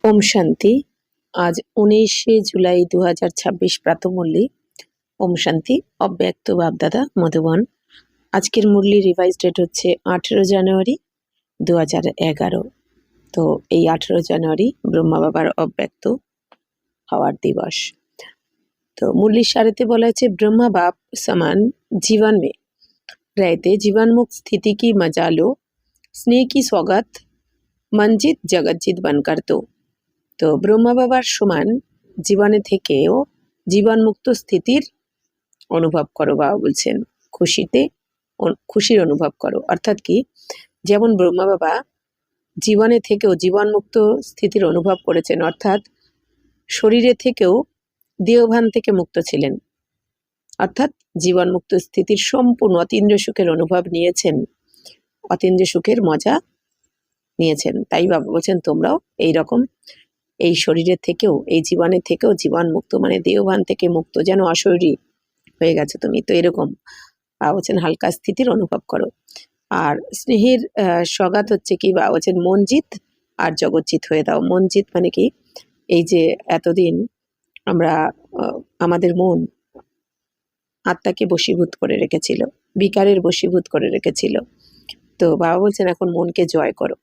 ओम शांति। आज 19 जुलाई 2026 प्रातः मुरली। ओम शांति। अव्यक्त बापदादा मधुबन। आजकेर मुरली रिवाइज डेट होच्छे 18 জানুয়ারি 2011। तो এই 18 জানুয়ারি ब्रह्मा बाबार अव्यक्त हওয়ার दिवस। तो मुरली सारेते बोला হয়েছে ब्रह्मा बाप समान जीवन में रहते जीवनमुक्त स्थिति की मजा लो, स्नेह की सौगात मंजित जगतजीत बनकर तो ब्रह्मा बाबार समान जीवने থেকেও জীবনমুক্ত স্থিতির অনুভব করো। বাবা বলছেন খুশির অনুভব করো, অর্থাৎ কি যেমন ব্রহ্মা বাবা জীবনে থেকেও জীবনমুক্ত স্থিতির অনুভব করেছেন, অর্থাৎ শরীরে থেকেও দেহভান থেকে মুক্ত ছিলেন, অর্থাৎ জীবনমুক্ত স্থিতির সম্পূর্ণ অতীন্দ্রিয় সুখের অনুভব নিয়েছেন, অতীন্দ্রিয় সুখের মজা নিয়েছেন। তাই বাবা বলছেন তোমরাও এই রকম এই শরীরের থেকেও এই জীবনের থেকেও জীবন মুক্ত, মানে দেহভান থেকে মুক্ত, যেন অশরীরী হয়ে গেছে তুমি, তো এরকম বাবা বলছেন হালকা স্থিতির অনুভব করো। আর স্নেহের সগাত হচ্ছে কি, বাবা বলছেন মনজিত আর জগৎজিৎ হয়ে দাও। মনজিত মানে কি, এই যে এতদিন আমরা আমাদের মন আত্মাকে বশীভূত করে রেখেছিল, বিকারের বশীভূত করে রেখেছিল, তো বাবা বলছেন এখন মনকে জয় করো।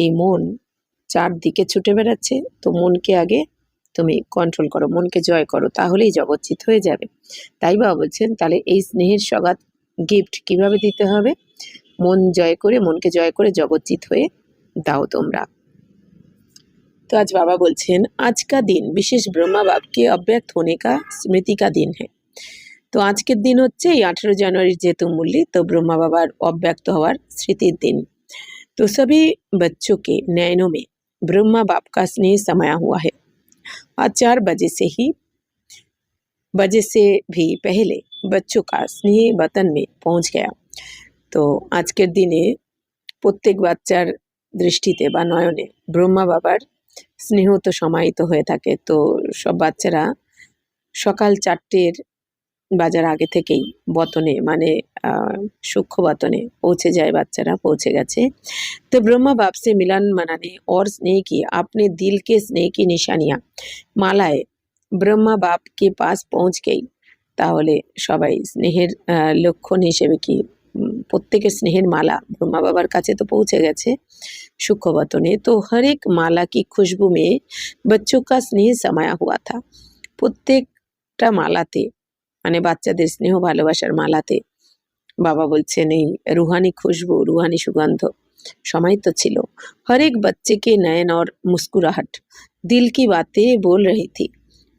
এই মন চারদিকে ছুটে বেড়াচ্ছে, তো মনকে আগে তুমি কন্ট্রোল করো, মনকে জয় করো, তাহলেই জগৎজিৎ হয়ে যাবে। তাই বাবা বলছেন তাহলে এই স্নেহের সগাত গিফট কিভাবে দিতে হবে, মন জয় করে, মনকে জয় করে জগৎজিৎ হয়ে দাও তোমরা। तो आज बाबा बोलছেন आज का दिन विशेष ब्रह्मा बाप के अव्यक्त होने का स्मृति का दिन है। तो আজকের দিন হচ্ছে এই 18 জানুয়ারি যেহেতু মুরলি, তো ব্রহ্মা বাবার অব্যক্ত হওয়ার স্মৃতির দিন। तो सभी बच्चों के नयनों में ब्रह्मा बाप का स्नेह समाया हुआ है। आज 4 बजे से भी पहले बच्चों का स्नेह वतन में पहुंच गया। तो আজকের দিনে প্রত্যেক বাচ্চার দৃষ্টিতে বা নয়নে ব্রহ্মা বাবার স্নেহ তো সমাহিত হয়ে থাকে। তো সব বাচ্চারা সকাল 4টের বাজার আগে থেকেই বতনে, মানে সূক্ষ্ম বতনে পৌঁছে যায়, বাচ্চারা পৌঁছে গেছে। तो ब्रह्मा बाप से मिलन मनाने और स्नेह की अपने दिल के स्नेह की निशानियाँ मालाएं ब्रह्मा बाप के पास पहुँच गई। তাহলে সবাই স্নেহের লক্ষণ হিসেবে কি প্রত্যেকের স্নেহের মালা ব্রহ্মা বাবার কাছে তো পৌঁছে গেছে সূক্ষ্ম বতনে। तो हर एक माला की खुशबू में बच्चों का स्नेह समाया हुआ था। প্রত্যেকটা মালাতে, মানে বাচ্চাদের স্নেহ ভালোবাসার মালাতে বাবা বলছেন এই রুহানি খুশবু, রুহানি সুগন্ধ সমাহিত ছিল। हर एक बच्चे के नयन और मुस्कुराहट दिल की बातें बोल रही थी।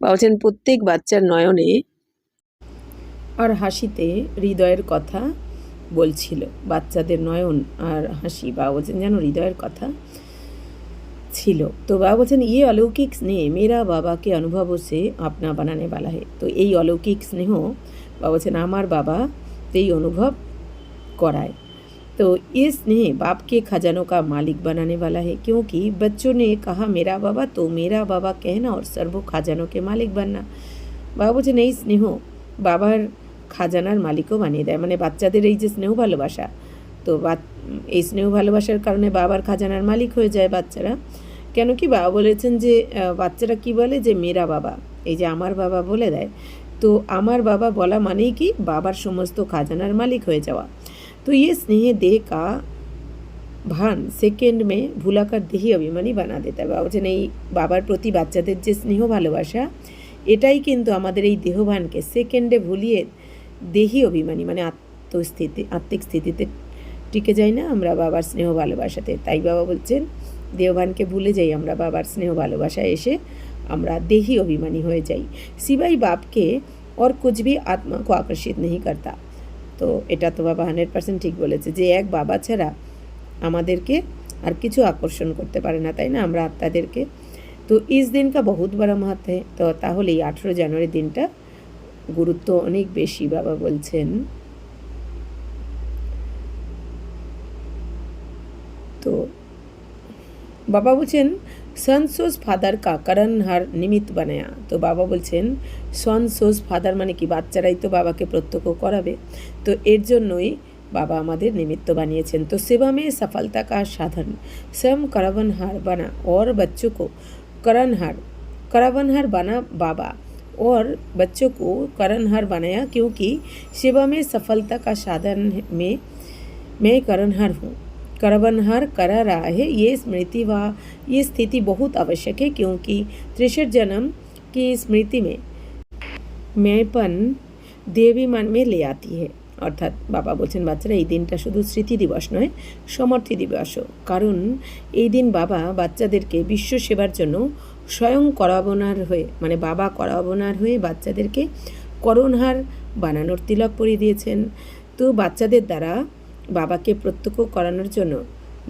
বাবা বলছেন প্রত্যেক বাচ্চার নয়নে আর হাসিতে হৃদয়ের কথা বলছিল। বাচ্চাদের নয়ন আর হাসি বাবা বলছেন যেন হৃদয়ের কথা ছিল। তো বাবা বলছেন ये अलौकिक स्नेह मेरा बाबा के अनुभवों से अपना बनाने वाला है। তো এই অলৌকিক স্নেহ বাবা বলছেন আমার বাবা এই অনুভব कराए। तो ये स्नेह बाप के खजानों का मालिक बनाने वाला है, क्योंकि बच्चों ने कहा मेरा बाबा, तो मेरा बाबा कहना और सर्व खजानों के मालिक बनना। বাবা বলছেন এই স্নেহ বাবার খাজানার মালিকও বানিয়ে দেয়, মানে বাচ্চাদের এই যে স্নেহ ভালোবাসা, তো এই স্নেহ ভালোবাসার কারণে বাবার খাজানার মালিক হয়ে যায় বাচ্চারা। কেন কি বাবা বলেছেন যে বাচ্চারা কি বলে যে মেরা বাবা, এই যে আমার বাবা বলে দেয়, তো আমার বাবা বলা মানেই কি বাবার সমস্ত খাজানার মালিক হয়ে যাওয়া। तो ये स्नेह देह का भान सेकेंड में भूलाकर देही अभिमानी बना देता है। বাবা বলছেন এই বাবার প্রতি বাচ্চাদের যে স্নেহ ভালোবাসা, এটাই কিন্তু আমাদের এই দেহভানকে সেকেন্ডে ভুলিয়ে দেহি অভিমানী, মানে আত্মিক স্থিতিতে টিকে যাই না আমরা বাবার স্নেহ ভালোবাসাতে। তাই বাবা বলছেন দেহভানকে ভুলে যাই আমরা, বাবার স্নেহ ভালোবাসায় এসে আমরা দেহি অভিমানী হয়ে যাই। সিवाय बाप के और कुछ भी आत्मा को आकर्षित नहीं करता। তো এটা তো বাবা 100% ঠিক বলেছে যে এক বাবা ছাড়া আমাদেরকে আর কিছু আকর্ষণ করতে পারে না, তাই না, আমরা আত্মাদেরকে। তো ইস দিন কা বহুত বড় মাহাত্ম্য है। তো তাহলে এই 18 জানুয়ারি দিনটা গুরুত্ব অনেক বেশি বাবা বলছেন। তো বাবা বলছেন सन सोज फादर का करण हर निमित्त बनाया। তো বাবা বলছেন सन सोज फादर মানে কি বাচ্চারাই তো বাবাকে প্রত্যক্ষ করাবে, তো এর জন্যই बाबा আমাদের निमित्त বানিয়েছেন। तो सेवा में सफलता का साधन स्वयं करवनहार बना और बच्चों को करवनहार बना बाबा और बच्चों को करनहार बनाया, क्योंकि सेवा में सफलता का साधन में मैं करनहार हूँ। करवनहार करा रहा है, ये स्मृति व ये स्थिति बहुत आवश्यक है, क्योंकि 63 जन्म की स्मृति में मैंपन देवीमान में ले आती है। অর্থাৎ বাবা বলছেন বাচ্চারা এই দিনটা শুধু স্মৃতি দিবস নয়, সমর্থী দিবসও, কারণ এই দিন বাবা বাচ্চাদেরকে বিশ্ব সেবার জন্য স্বয়ং করাবনার হয়ে, মানে বাবা করাবনার হয়ে বাচ্চাদেরকে করণহার বানানোর তিলক পরিয়ে দিয়েছেন। তো বাচ্চাদের দ্বারা বাবাকে প্রত্যক্ষ করানোর জন্য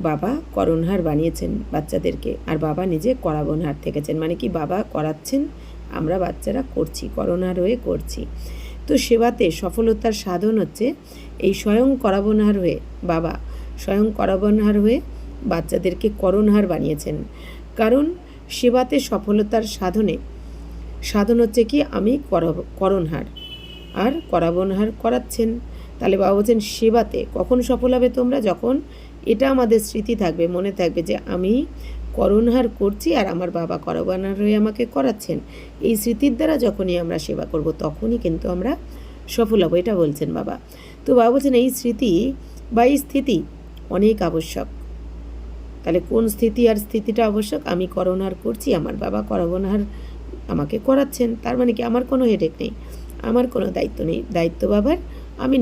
বাবা করণহার বানিয়েছেন বাচ্চাদেরকে, আর বাবা নিজে করাবনহার থেকেছেন। মানে কি, বাবা করাচ্ছেন, আমরা বাচ্চারা করছি, করণহার হয়ে করছি। তো সেবাতে সফলতার সাধন হচ্ছে এই স্বয়ং করাবনহার হয়ে, বাবা স্বয়ং করাবনহার হয়ে বাচ্চাদেরকে করণহার বানিয়েছেন। কারণ সেবাতে সফলতার সাধন হচ্ছে কি, আমি করণহার আর করাবনহার করাচ্ছেন। তাহলে বাবা বলছেন সেবাতে কখন সফল হবে তোমরা, যখন এটা আমাদের স্মৃতি থাকবে, মনে থাকবে যে আমি করণহার করছি আর আমার বাবা করবনার হয়ে আমাকে করাচ্ছেন। এই স্মৃতির দ্বারা যখনই আমরা সেবা করব তখনই কিন্তু আমরা সফল হব, এটা বলছেন বাবা। তো বাবা বলছেন এই স্মৃতি বা এই স্থিতি অনেক আবশ্যক। তাহলে কোন স্থিতি আর স্থিতিটা আবশ্যক, আমি করণহার করছি, আমার বাবা করবনার আমাকে করাচ্ছেন। তার মানে কি, আমার কোনো হেডেক নেই, আমার কোনো দায়িত্ব নেই, দায়িত্ব বাবার, আমি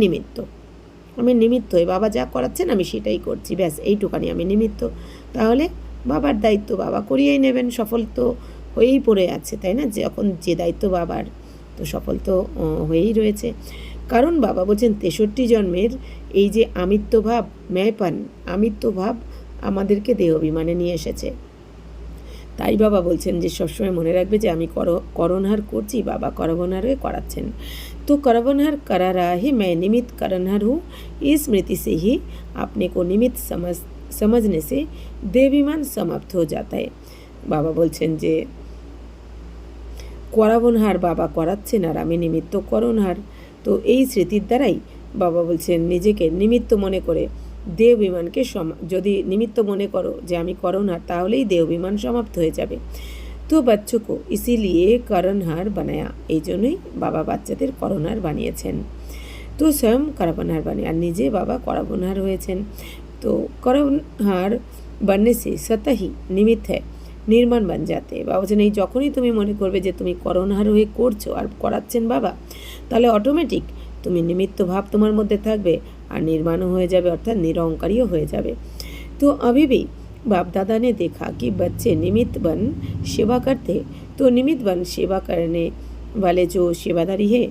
নিমিত্ত হয়ে বাবা যা করাচ্ছেন আমি সেটাই করছি, ব্যাস এইটুকানি, আমি নিমিত্ত। তাহলে বাবার দায়িত্ব বাবা করিয়েই নেবেন, সফল তো হয়েই পড়ে আছে, তাই না? যখন যে দায়িত্ব বাবার, তো সফল তো হয়েই রয়েছে। কারণ বাবা বলছেন 63 জন্মের এই যে আমিত্বভাব, আমিত্বভাব আমাদেরকে দেহ অভিমানে নিয়ে এসেছে। তাই বাবা বলছেন যে সবসময় মনে রাখবে যে আমি করণহার করছি, বাবা করবনহার হয়ে করাচ্ছেন। तो करवनहार करा रहा है, मैं निमित्त करनहार हूँ। इस स्मृति से ही अपने को निमित्त समझने से देवीमान समाप्त हो जाता है। बाबा বলছেন যে করবনহার বাবা করাচ্ছেন আর আমি নিমিত্ত করণহার। তো এই স্মৃতির দ্বারাই বাবা বলছেন নিজেকে নিমিত্ত মনে করে দেহ বিমানকে যদি নিমিত্ত মনে করো যে আমি করণহার, তাহলেই দেহ বিমান সমাপ্ত হয়ে যাবে। তো বাচ্চো কো ইসিলিয়ে করণহার বানায়া, এই জন্যই বাবা বাচ্চাদের করণহার বানিয়েছেন। তো স্বয়ং করবনহার বানিয়ে, আর নিজে বাবা করবনহার হয়েছেন। তো করণহার बनने से स्वतः ही निमित्त है निर्माण बन जाते। বাবা বলছেন এই যখনই তুমি মনে করবে যে তুমি করণহার হয়ে করছো আর করাচ্ছেন বাবা, তাহলে অটোমেটিক তুমি নিমিত্ত ভাব তোমার মধ্যে থাকবে আর নির্মাণও হয়ে যাবে, অর্থাৎ নিরহংকারীও হয়ে যাবে। তো अभी भी बाप दादा ने देखा कि बच्चे निमित्त बन सेवा करते, तो निमित्त बन सेवा करने वाले जो सेवादारी है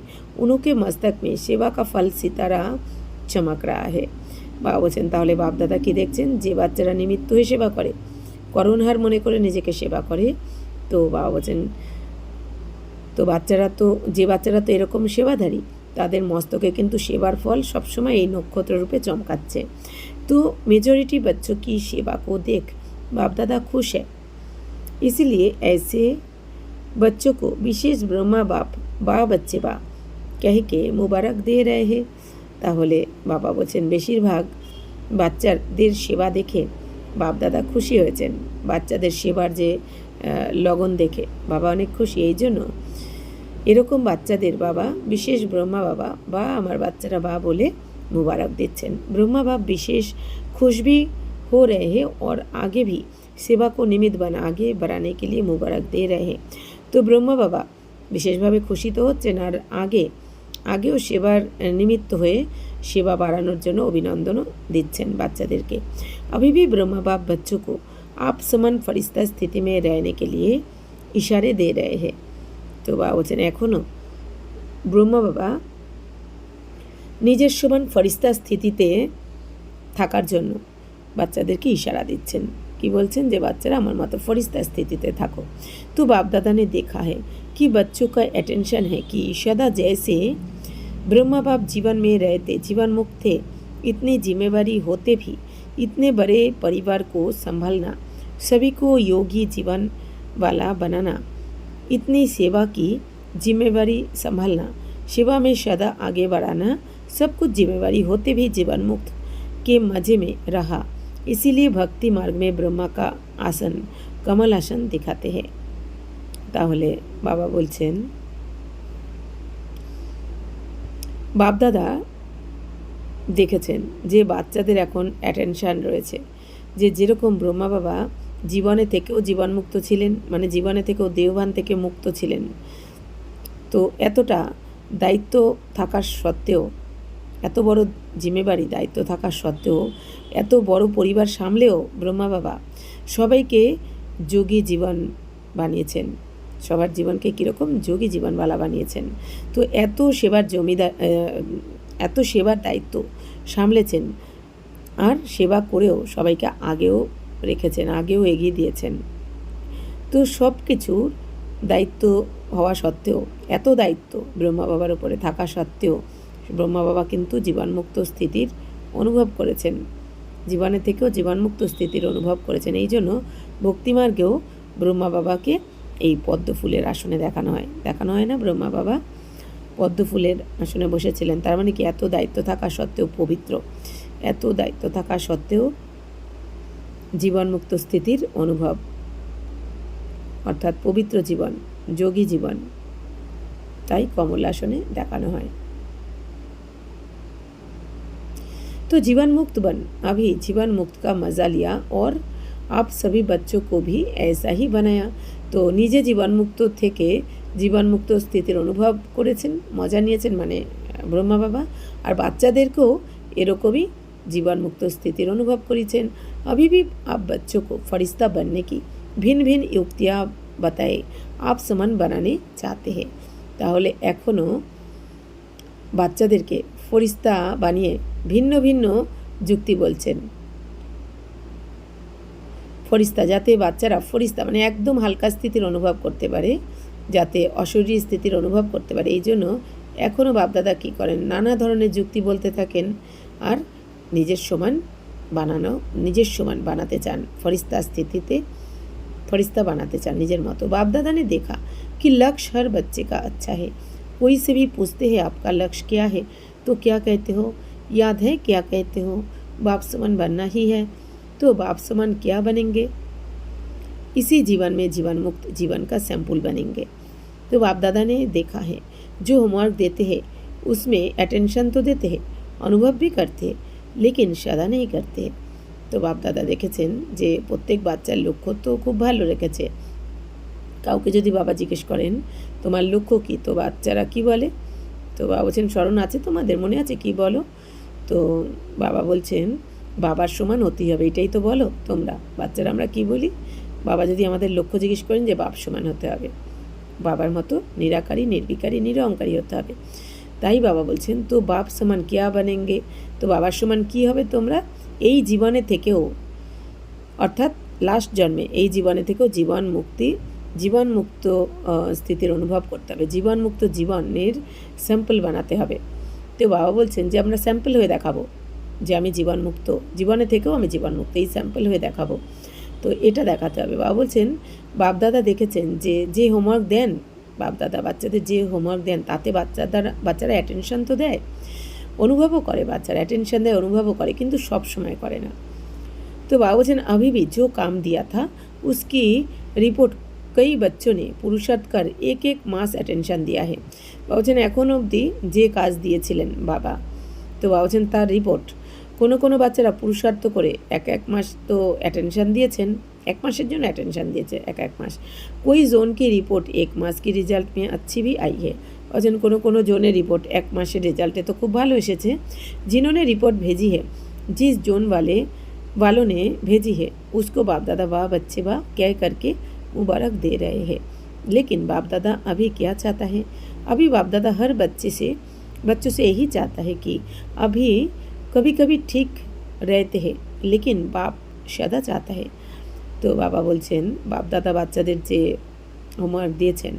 उनके मस्तक में सेवा का फल सितारा चमक रहा है। বাবা বলছেন তাহলে বাপ দাদা কি দেখছেন, যে বাচ্চারা নিমিত্ত হয়ে সেবা করে, করণহার মনে করে নিজেকে সেবা করে, তো বাবা বলছেন তো যে বাচ্চারা তো এরকম সেবাধারী, তাদের মস্তকে কিন্তু সেবার ফল সবসময় এই নক্ষত্র রূপে চমকাচ্ছে। तो मेजॉरिटी बच्चों की सेवा को देख बाप दादा खुश है, इसलिए ऐसे बच्चों को विशेष ब्रह्मा बाप बच्चे बा कह के मुबारक दे रहे हैं। তাহলে বাবা বলছেন বেশিরভাগ বাচ্চাদের সেবা দেখে বাপ দাদা খুশি হয়েছেন, বাচ্চাদের সেবার যে লগন দেখে বাবা অনেক খুশি। এই জন্য এরকম বাচ্চাদের বাবা বিশেষ ব্রহ্মা বাবা বা আমার বাচ্চারা বা বলে मुबारक दिच्छेन। ब्रह्मा बाप विशेष खुश भी हो रहे हैं और आगे भी सेवा को निमित्त आगे बढ़ाने के लिए मुबारक दे रहे हैं। तो ब्रह्मा बाबा विशेषভাবে খুশি তো হচ্ছেন আর আগেও সেবার নিমিত্ত হয়ে সেবা বাড়ানোর জন্য অভিনন্দনও দিচ্ছেন বাচ্চাদেরকে। अभी भी ब्रह्मा बाप बच्चों को आप समान फरिश्ता स्थिति में रहने के लिए इशारे दे रहे हैं। तो বাবা বলছেন এখনও ব্রহ্মা বাবা নিজের সমান ফরিস্তা স্থিতিতে থাকার জন্য বাচ্চাদেরকে ইশারা দিচ্ছেন। কি বলছেন, যে বাচ্চারা আমার মতো ফরিস্তা স্থিতিতে থাকো। तो बाप दादा ने देखा है कि बच्चों का अटेंशन है कि सदा जैसे ब्रह्मा बाप जीवन में रहते, जीवन मुक्त थे, इतनी जिम्मेवारी होते भी इतने बड़े परिवार को संभालना, सभी को योगी जीवन वाला बनाना, इतनी सेवा की जिम्मेवारी संभालना, सेवा में सदा आगे बढ़ाना, सब कुछ जिम्मेवारी होते भी जीवन मुक्त के मजे में रहा। इसीलिए भक्ति मार्ग में ब्रह्मा का आसन कमल आसन दिखाते हैं। তাহলে বাবা বলছেন বাপদাদা দেখেছেন যে বাচ্চাদের এখন অ্যাটেনশান রয়েছে, যে যেরকম ব্রহ্মা বাবা জীবনে থেকেও জীবনমুক্ত ছিলেন, মানে জীবনে থেকেও দেহভান থেকে মুক্ত ছিলেন, তো এতটা দায়িত্ব থাকার সত্ত্বেও, এত বড় জিম্মেবারি দায়িত্ব থাকার সত্ত্বেও, এত বড় পরিবার সামলেও ব্রহ্মা বাবা সবাইকে যোগী জীবন বানিয়েছেন, সবার জীবনকে কীরকম যোগী জীবনওয়ালা বানিয়েছেন। তো এত সেবার এত সেবার দায়িত্ব সামলেছেন, আর সেবা করেও সবাইকে আগেও রেখেছেন, আগেও এগিয়ে দিয়েছেন। তো সব কিছুর দায়িত্ব হওয়া সত্ত্বেও, এত দায়িত্ব ব্রহ্মা বাবার উপরে থাকা সত্ত্বেও ব্রহ্মা বাবা কিন্তু জীবনমুক্ত স্থিতির অনুভব করেছেন, জীবনে থেকেও জীবনমুক্ত স্থিতির অনুভব করেছেন। এই জন্য ভক্তিমার্গেও ব্রহ্মা বাবাকে এই পদ্ম ফুলের আসনে দেখানো হয় না, ব্রহ্মা বাবা পদ্ম ফুলের আসনে বসেছিলেন। তার মানে কি এত দায়িত্ব থাকা সত্ত্বেও পবিত্র, এত দায়িত্ব থাকা সত্ত্বেও জীবনমুক্ত স্থিতির অনুভব, অর্থাৎ পবিত্র জীবন, যোগী জীবন, তাই কমল আসনে দেখানো হয়। तो जीवन मुक्त बन, अभी जीवन मुक्त का मज़ा लिया और आप सभी बच्चों को भी ऐसा ही बनाया। তো নিজে জীবনমুক্ত থেকে জীবনমুক্ত স্থিতির অনুভব করেছেন, মজা নিয়েছেন মানে ব্রহ্মা বাবা, আর বাচ্চাদেরকেও এরকমই জীবনমুক্ত স্থিতির অনুভব করেছেন। अभी भी आप बच्चों को फरिश्ता बनने की भिन्न भिन्न युक्तियाँ बताए आप समान बनाने चाहते हैं। তাহলে এখনও বাচ্চাদেরকে ফরিস্তা বানিয়ে ভিন্ন ভিন্ন যুক্তি বলছেন। ফরিস্তা, যাতে বাচ্চারা ফরিস্তা মানে একদম হালকা স্থিতির অনুভব করতে পারে, যাতে অশরীরী স্থিতির অনুভব করতে পারে, এই জন্য এখনও বাপদাদা কী করেন, নানা ধরনের যুক্তি বলতে থাকেন আর নিজের সমান বানাতে চান, ফরিস্তা স্থিতিতে फरिश्ता बनाते चाह निजर मतो। बाप दादा ने देखा कि लक्ष्य हर बच्चे का अच्छा है। कोई से भी पूछते हैं आपका लक्ष्य क्या है, तो क्या कहते हो, याद है क्या कहते हो, बाप समान बनना ही है। तो बाप समान क्या बनेंगे, इसी जीवन में जीवन मुक्त जीवन का सैंपल बनेंगे। तो बाप दादा ने देखा है जो होमवर्क देते हैं उसमें अटेंशन तो देते हैं, अनुभव भी करते हैं, लेकिन श्रद्धा नहीं करते। তো বাপ দাদা দেখেছেন যে প্রত্যেক বাচ্চার লক্ষ্য তো খুব ভালো রেখেছে। কাউকে যদি বাবা জিজ্ঞেস করেন তোমার লক্ষ্য কী, তো বাচ্চারা কি বলে, তো বাবা বলছেন স্মরণ আছে তোমাদের, মনে আছে কি বলো, তো বাবা বলছেন বাবার সমান হতেই হবে, এটাই তো বলো তোমরা। বাচ্চারা আমরা কি বলি, বাবা যদি আমাদের লক্ষ্য জিজ্ঞেস করেন যে বাপ সমান হতে হবে, বাবার মতো নিরাকারী নির্বিকারী নিরহংকারী হতে হবে, তাই বাবা বলছেন তো বাপ সমান কিয়া বানেঙ্গে, তো বাবার সমান কি হবে তোমরা এই জীবনে থেকেও, অর্থাৎ লাস্ট জন্মে এই জীবনে থেকেও জীবনমুক্ত স্থিতির অনুভব করতে হবে, জীবনমুক্ত জীবনের স্যাম্পল বানাতে হবে। তো বাবা বলছেন যে আমরা স্যাম্পল হয়ে দেখাবো যে আমি জীবনমুক্ত, জীবনে থেকেও আমি জীবনমুক্ত, এই স্যাম্পল হয়ে দেখাবো। তো এটা দেখাতে হবে। বাবা বলছেন বাপদাদা দেখেছেন যে যে হোমওয়ার্ক দেন বাপদাদা বাচ্চাদের, যে হোমওয়ার্ক দেন তাতে বাচ্চারা অ্যাটেনশন তো দেয়, অনুভবও করে, বাচ্চারা অ্যাটেনশন দেয়, অনুভবও করে, কিন্তু সব সময় করে না। तो बाबा বলছেন अभी भी जो काम दिया था उसकी रिपोर्ट कई बच्चों ने पुरुषार्थ कर एक एक मास अटेंशन दिया है। বাবা বলছেন এখন অবধি যে কাজ দিয়েছিলেন বাবা, তো বাবা বলছেন তার রিপোর্ট কোনো বাচ্চারা পুরুষার্থ করে এক মাস তো অ্যাটেনশন দিয়েছেন, এক মাসের জন্য অ্যাটেনশন দিয়েছে এক মাস। कोई जोन की रिपोर्ट एक मास की रिजल्ट में अच्छी भी आई है। বলছেন কোনো জোনের রিপোর্ট এক মাসের রেজাল্টে তো খুব ভালো এসেছে। जिन्होंने रिपोर्ट भेजी है, जिस जोन वालों ने भेजी है उसको बाप दादा वाह बच्चे वाह कह करके मुबारक दे रहे हैं। लेकिन बाप दादा अभी क्या चाहता है, अभी बाप दादा हर बच्चों से यही चाहता है कि अभी कभी कभी ठीक रहते हैं लेकिन बाप सदा चाहता है। तो बाबा বলছেন বাপ দাদা বাচ্চাদের যে হোমওয়ার্ক দিয়েছেন,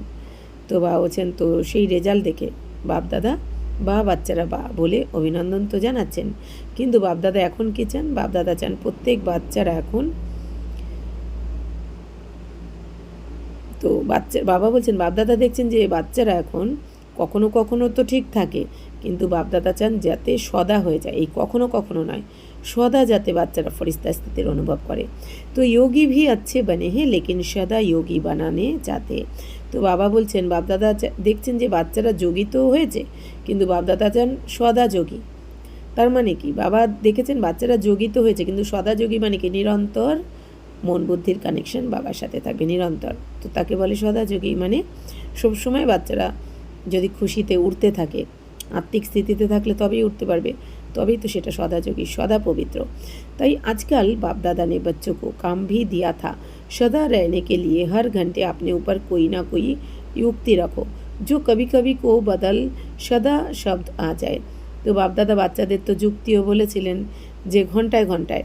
তো বাবা বলছেন তো সেই রেজাল্ট দেখে বাপ দাদা বা বাচ্চারা বা বলে অভিনন্দন তো জানাচ্ছেন, কিন্তু বাপদাদা এখন কী চান, বাপদাদা চান প্রত্যেক বাচ্চারা এখন, তো বাবা বলছেন বাপদাদা দেখছেন যে বাচ্চারা এখন কখনো কখনো তো ঠিক থাকে, কিন্তু বাপদাদা চান যাতে সদা হয়ে যায়, এই কখনো কখনো নয়, সদা যাতে বাচ্চারা ফরিস্তা স্থিতির অনুভব করে। তো যোগী ভি अच्छे बने हैं लेकिन सदा योगी बनाने चाहते। তো বাবা বলছেন বাপদাদা দেখছেন যে বাচ্চারা যোগী তো হয়েছে, কিন্তু বাপদাদা চান সদা যোগী। তার মানে কি, বাবা দেখেছেন বাচ্চারা যোগী তো হয়েছে, কিন্তু সদা যোগী মানে কি, নিরন্তর মন বুদ্ধির কানেকশন বাবার সাথে থাকবে নিরন্তর, তো তাকে বলে সদা যোগী। মানে সবসময় বাচ্চারা যদি খুশিতে উঠতে থাকে, আত্মিক স্থিতিতে থাকলে তবেই উঠতে পারবে, तभी तो সেটা सदा जोगी सदा पवित्र। ताई आजकल बाप दादा ने बच्चों को काम भी दिया था, सदा रहने के लिए हर घंटे अपने ऊपर कोई ना कोई युक्ति रखो जो कभी कभी को बदल सदा शब्द आ जाए। तो बाप दादा বাচ্চাদের তো যুক্তিও বলেছিলেন যে ঘন্টায় ঘন্টায়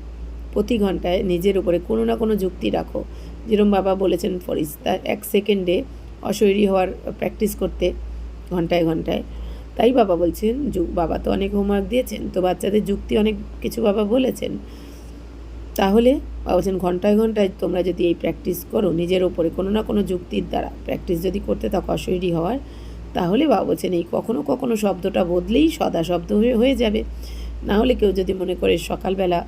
প্রতি ঘন্টায় নিজের উপরে কোনো না কোনো যুক্তি রাখো, যেরকম বাবা বলেছেন ফরিস্তা 1 সেকেন্ডে অশৈরী হওয়ার প্র্যাকটিস করতে ঘন্টায় ঘন্টায়। তাই বাবা বলছেন বাবা তো অনেক হোমওয়ার্ক দিয়েছেন, তো বাচ্চাদের যুক্তি অনেক কিছু বাবা বলেছেন, তাহলে বাবা বলছেন ঘন্টায় ঘন্টায় তোমরা যদি এই প্র্যাকটিস করো, নিজের ওপরে কোনো না কোনো যুক্তির দ্বারা প্র্যাকটিস যদি করতে থাকো অশৈরী হওয়ার, তাহলে বাবা বলছেন এই কখনো কখনো শব্দটা বদলেই সদা শব্দ হয়ে যাবে। না হলে কেউ যদি মনে করে সকালবেলা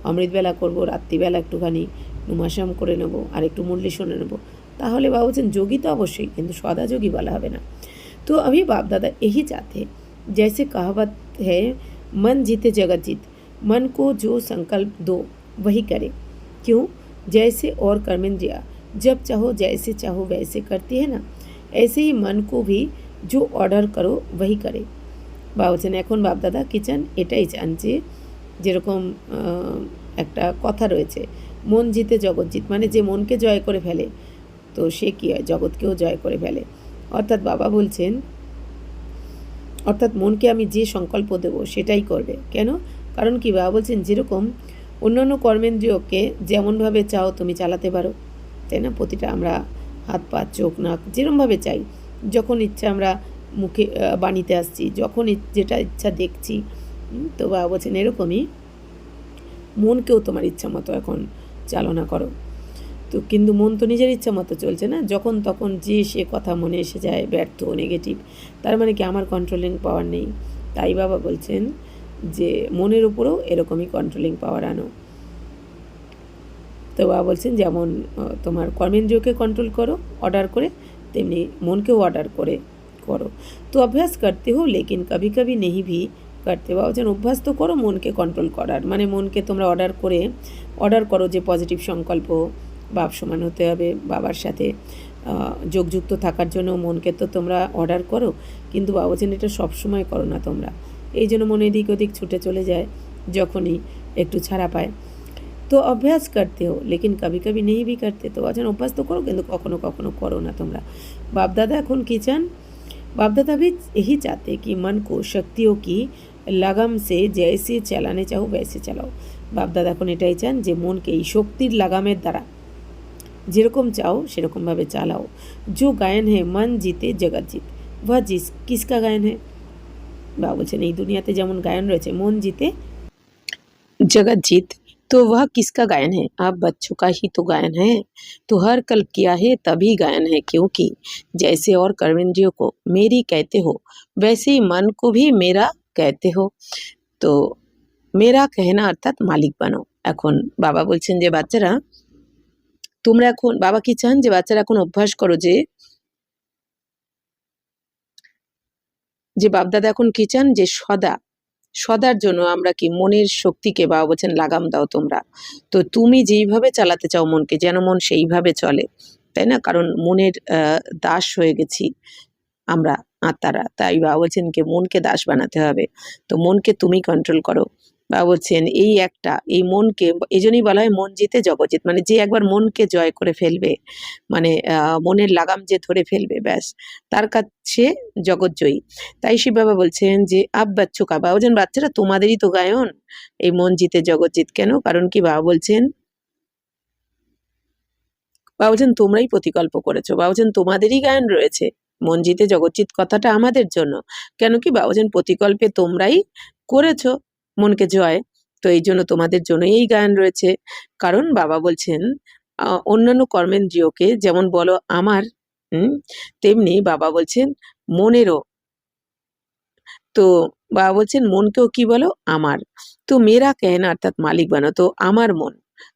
অমৃতবেলা করবো, রাত্রিবেলা একটুখানি নুমাশ্যাম করে নেবো আর একটু মুরলি শুনে নেবো, তাহলে বাবা বলছেন যোগী তো অবশ্যই, কিন্তু সদা যোগী বলা হবে না। तो अभी बाप दादा यही चाहते हैं, जैसे कहावत है मन जीते जगत जीत, मन को जो संकल्प दो वही करे। क्यों? जैसे और कर्मेंद्रिया जब चाहो जैसे चाहो वैसे करती है ना, ऐसे ही मन को भी जो ऑर्डर करो वही करे। বা বলছেন এখন বাপদাদা কি চান, এটাই চান যে যেরকম একটা কথা রয়েছে মন জিতে জগৎ জিত, মানে যে মনকে জয় করে ফেলে তো সে কী হয়, জগৎকেও জয় করে ফেলে। অর্থাৎ বাবা বলছেন অর্থাৎ মনকে আমি যে সংকল্প দেবো সেটাই করবে। কেন? কারণ কি, বাবা বলছেন যেরকম অন্যান্য কর্মেন্দ্রিয়কে যেমনভাবে চাও তুমি চালাতে পারো, তাই না? প্রতিটা আমরা হাত পা চোখ নাক যেরকমভাবে চাই, যখন ইচ্ছা আমরা মুখে বাণীতে আসছি, যখন যেটা ইচ্ছা দেখছি, তো বাবা বলছেন এরকমই মনকেও তোমার ইচ্ছা মতো এখন চালনা করো। তো কিন্তু মন তো নিজের ইচ্ছা মতো চলছে না, যখন তখন যে সে কথা মনে এসে যায় ব্যর্থ নেগেটিভ, তার মানে কি আমার কন্ট্রোলিং পাওয়ার নেই। তাই বাবা বলছেন যে মনের উপরেও এরকমই কন্ট্রোলিং পাওয়ার আনো। তো বাবা বলছেন যেমন তোমার কর্মেন্দ্রিয়কে কন্ট্রোল করো অর্ডার করে, তেমনি মনকেও অর্ডার করে করো। তো অভ্যাস করতে হো লেকিন কবি কবি নেহি ভি করতে। বাবা বলছেন অভ্যাস তো করো মনকে কন্ট্রোল করার, মানে মনকে তোমরা অর্ডার করো যে পজিটিভ সংকল্প, বাপ সমান হতে হবে, বাবার সাথে যোগযুক্ত থাকার জন্য মনকে তো তোমরা অর্ডার করো, কিন্তু বাবা বলছেন এটা সবসময় করো না তোমরা, এই জন্য মনে এদিক ওদিক ছুটে চলে যায় যখনই একটু ছাড়া পায়। তো অভ্যাস করতে হো লেকিন কবি কবি নেই ভি করতে। তো বলছেন অভ্যাস তো করো কিন্তু কখনো কখনো করো না তোমরা। বাপদাদা এখন কী চান, बापदादा भी यही चाहते कि मन को शक्तियों की लगाम से जैसे चलाने चाहो वैसे चालाओ। बापदादा এখন এটাই চান যে মনকে এই শক্তির লাগামের দ্বারা যেরকম চাও সেরকমভাবে চালাও। जो गायन है मन जीते जगत जीत, वह किसका गायन है? বাবা বলছেন এই দুনিয়াতে যেমন গায়ন রয়েছে মন জিতে जगत जीत, तो वह किसका गायन है? आप बच्चों का ही तो गायन है। तो हर कल्प किया है तभी गायन है, क्योंकि जैसे और कर्मेंद्रियों को मेरी कहते हो वैसे ही मन को भी मेरा कहते हो। तो मेरा कहना अर्थात मालिक बनो। এখন বাবা বলছেন যে বাচ্চারা তোমরা এখন, বাবা কি চান যে বাচ্চারা এখন অভ্যাস করো যে বাপদাদা এখন কি চান যে সদার জন্য আমরা কি মনের শক্তিকে বাবা বলছেন লাগাম দাও তোমরা। তো তুমি যেইভাবে চালাতে চাও মনকে, যেন মন সেইভাবে চলে, তাই না? কারণ মনের দাস হয়ে গেছি আমরা আত্মারা, তাই বাবা বলছেন কি মনকে দাস বানাতে হবে। তো মনকে তুমি কন্ট্রোল করো। বাবা বলছেন এই মনকে, এই জন্যই বলা হয় মন জিতে জগৎ, মানে যে একবার মনকে জয় করে ফেলবে, মানে মনের লাগাম যে ধরে ফেলবে, ব্যাস তার কাছে জগৎজয়ী। তাই শিব বাবা বলছেন যে আব বাচ্চো কা, বাবা বলছেন বাচ্চারা তোমাদেরই তো গায়ন, এই মন জিতে জগৎ জিত। কেন? কারণ কি, বাবা বলছেন তোমরাই প্রতিকল্প করেছো, বাবা বলছেন তোমাদেরই গায়ন রয়েছে, মন জিতে জগৎজিৎ কথাটা আমাদের জন্য। কেন কি, বাবা বলছেন প্রতিকল্পে তোমরাই করেছো মনকে জয়, তো এই জন্য তোমাদের জন্য এই গায়ন রয়েছে। কারণ বাবা বলছেন অন্যান্য কর্মেন্দ্রিয়কে যেমন বলো আমার, তেমনি বাবা বলছেন মনেরও তো বাবা বলছেন মনকেও কি বলো আমার। তো মেরা কেহনা অর্থাৎ মালিক বানো, তো আমার মন,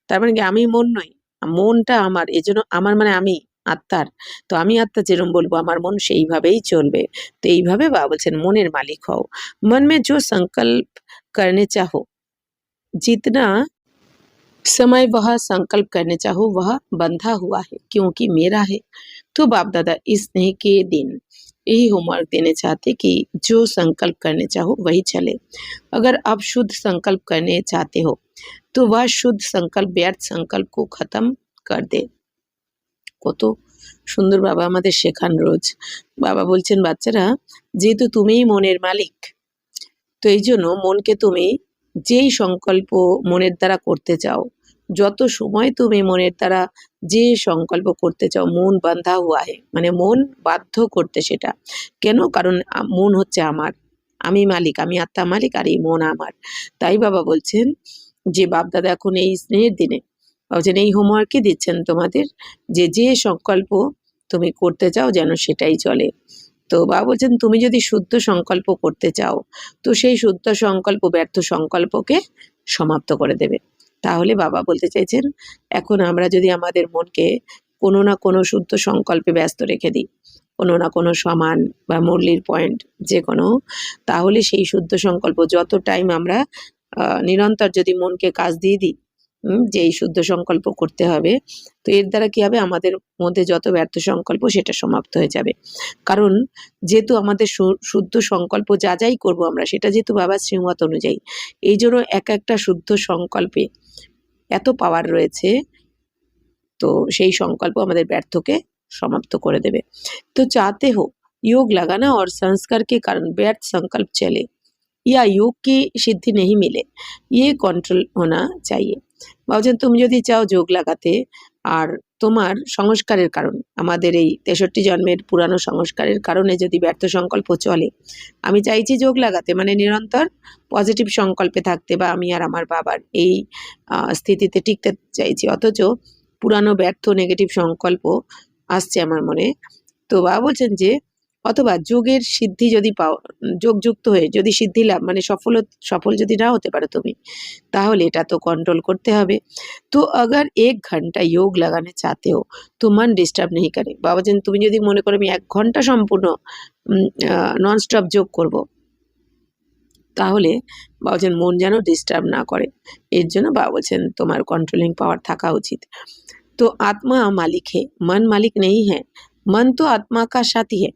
তার মানে কি আমি মন নই, মনটা আমার, এজন্য আমার মানে আমি আত্মার। তো আমি আত্মা যেরকম বলবো আমার মন সেইভাবেই চলবে। তো এইভাবে বাবা বলছেন মনের মালিক হও। মন মে जो संकल्प करने चाहो, जितना समय वह संकल्प करने चाहो वह बंधा हुआ है क्योंकि मेरा है। तो बाप दादा इस स्नेह के दिन यही होमवर्क देने चाहते कि जो संकल्प करने चाहो वही चले। अगर आप शुद्ध संकल्प करने चाहते हो तो वह शुद्ध संकल्प व्यर्थ संकल्प को खत्म कर दे। কত সুন্দর বাবা আমাদের শেখান রোজ। বাবা বলছেন বাচ্চারা, যেহেতু তুমিই মনের মালিক, তো এই জন্য মনকে তুমি যেই সংকল্প মনের দ্বারা করতে চাও, যত সময় তুমি মনের দ্বারা যে সংকল্প করতে চাও, মন বাঁধা হুয়া হে, মানে মন বাধ্য করতে সেটা। কেন? কারণ মন হচ্ছে আমার, আমি মালিক, আমি আত্মা মালিক, আর এই মন আমার। তাই বাবা বলছেন যে বাপদাদা এখন এই স্নেহের দিনে বলছেন এই হোমওয়ার্কই দিচ্ছেন তোমাদের, যে যে সংকল্প তুমি করতে চাও যেন সেটাই চলে। তো বাবা বলছেন তুমি যদি শুদ্ধ সংকল্প করতে চাও তো সেই শুদ্ধ সংকল্প ব্যর্থ সংকল্পকে সমাপ্ত করে দেবে। তাহলে বাবা বলতে চাইছেন এখন আমরা যদি আমাদের মনকে কোনো না কোনো শুদ্ধ সংকল্পে ব্যস্ত রেখে দিই, কোনো না কোনো সমান বা মুরলির পয়েন্ট যে কোনো, তাহলে সেই শুদ্ধ সংকল্প যত টাইম আমরা নিরন্তর যদি মনকে কাজ দিয়ে দিই যে এই শুদ্ধ সংকল্প করতে হবে, তো এর দ্বারা কি হবে আমাদের মধ্যে যত ব্যর্থ সংকল্প সেটা সমাপ্ত হয়ে যাবে। কারণ যেহেতু আমাদের শুদ্ধ সংকল্প যা যাই করবো আমরা সেটা যেহেতু বাবার শ্রীমত অনুযায়ী, এই জন্য এক একটা শুদ্ধ সংকল্পে এত পাওয়ার রয়েছে, তো সেই সংকল্প আমাদের ব্যর্থকে समाप्त করে দেবে। तो चाहते हो योग लगाना और संस्कार के कारण व्यर्थ संकल्प चले या योग की सिद्धि नहीं मिले, ये कंट्रोल होना चाहिए। ভাবছেন তুমি যদি চাও যোগ লাগাতে আর তোমার সংস্কারের কারণ, আমাদের এই 63 জন্মের পুরানো সংস্কারের কারণে যদি ব্যর্থ সংকল্প চলে, আমি চাইছি যোগ লাগাতে মানে নিরন্তর পজিটিভ সংকল্পে থাকতে বা আমি আর আমার বাবার এই স্থিতিতে টিকতে চাইছি, অথচ পুরানো ব্যর্থ নেগেটিভ সংকল্প আসছে আমার মনে। তো বাবা বলছেন যে অথবা যোগের সিদ্ধি যদি পাও, যোগযুক্ত হয়ে যদি সিদ্ধি লাভ মানে সফল যদি না হতে পারো তুমি, তাহলে এটা তো কন্ট্রোল করতে হবে। তো अगर 1 ঘন্টা योग लगाने चाहते हो तो मन डिस्टर्ब नहीं करे। বাবা বলছেন তুমি যদি মনে করো আমি 1 ঘন্টা সম্পূর্ণ নন স্টপ যোগ করব, তাহলে বাবা বলছেন মন যেন ডিস্টার্ব না করে। এর জন্য বাবা বলছেন তোমার কন্ট্রোলিং পাওয়ার থাকা উচিত। तो आत्मा मालिक है, मन मालिक नहीं है। मन तो आत्मा का साथी है।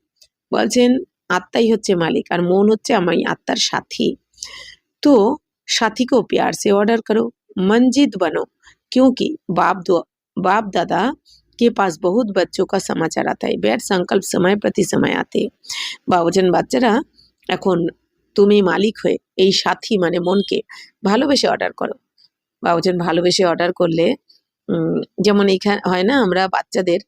বলছেন আত্মাই হচ্ছে মালিক আর মন হচ্ছে আমি আত্মার সাথী। तो साथी को प्यार से ऑर्डर करो, मंजित बनो, क्योंकि बाप दादा के पास बहुत बच्चों का समाचार आता है, बैठ संकल्प समय प्रति समय आते हैं। বাবা বলছেন বাচ্চারা এখন তুমি মালিক হয়ে এই সাথী মানে মনকে ভালোবেসে অর্ডার করো। বাবা বলছেন ভালোবেসে অর্ডার করলে যেমন এইখানে হয় না, আমরা বাচ্চাদের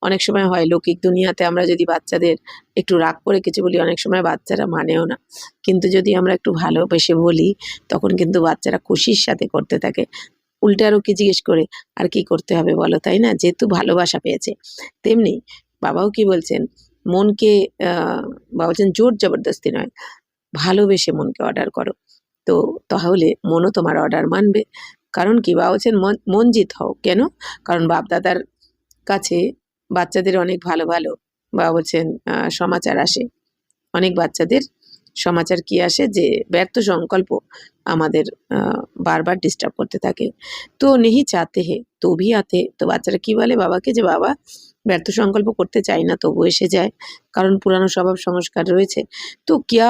অনেক সময় হয় লৌকিক দুনিয়াতে আমরা যদি বাচ্চাদের একটু রাগ করে কিছু বলি অনেক সময় বাচ্চারা মানেও না, কিন্তু যদি আমরা একটু ভালোবেসে বলি তখন কিন্তু বাচ্চারা খুশির সাথে করতে থাকে। উল্টে আরও কি জিজ্ঞেস করে আর কি করতে হবে বলো, তাই না? যেহেতু ভালোবাসা পেয়েছে। তেমনি বাবাও কি বলছেন মনকে বাবা বলছেন জোর জবরদস্তি নয়, ভালোবেসে মনকে অর্ডার করো, তো তাহলে মনও তোমার অর্ডার মানবে। কারণ কি বাবা বলছেন মনজিত হও। কেন? কারণ বাপ দাদার কাছে বাচ্চাদের অনেক ভালো ভালো বাবা বলছেন সমাচার আসে, অনেক বাচ্চাদের সমাচার কি আসে যে ব্যর্থ সংকল্প আমাদের বারবার ডিস্টার্ব করতে থাকে। তো নেহি চাতে হে তো ভি আতে, তো বাচ্চারা কি বলে বাবাকে যে বাবা ব্যর্থ সংকল্প করতে চাই না তবু এসে যায়, কারণ পুরানো স্বভাব সংস্কার রয়েছে। তো কিয়া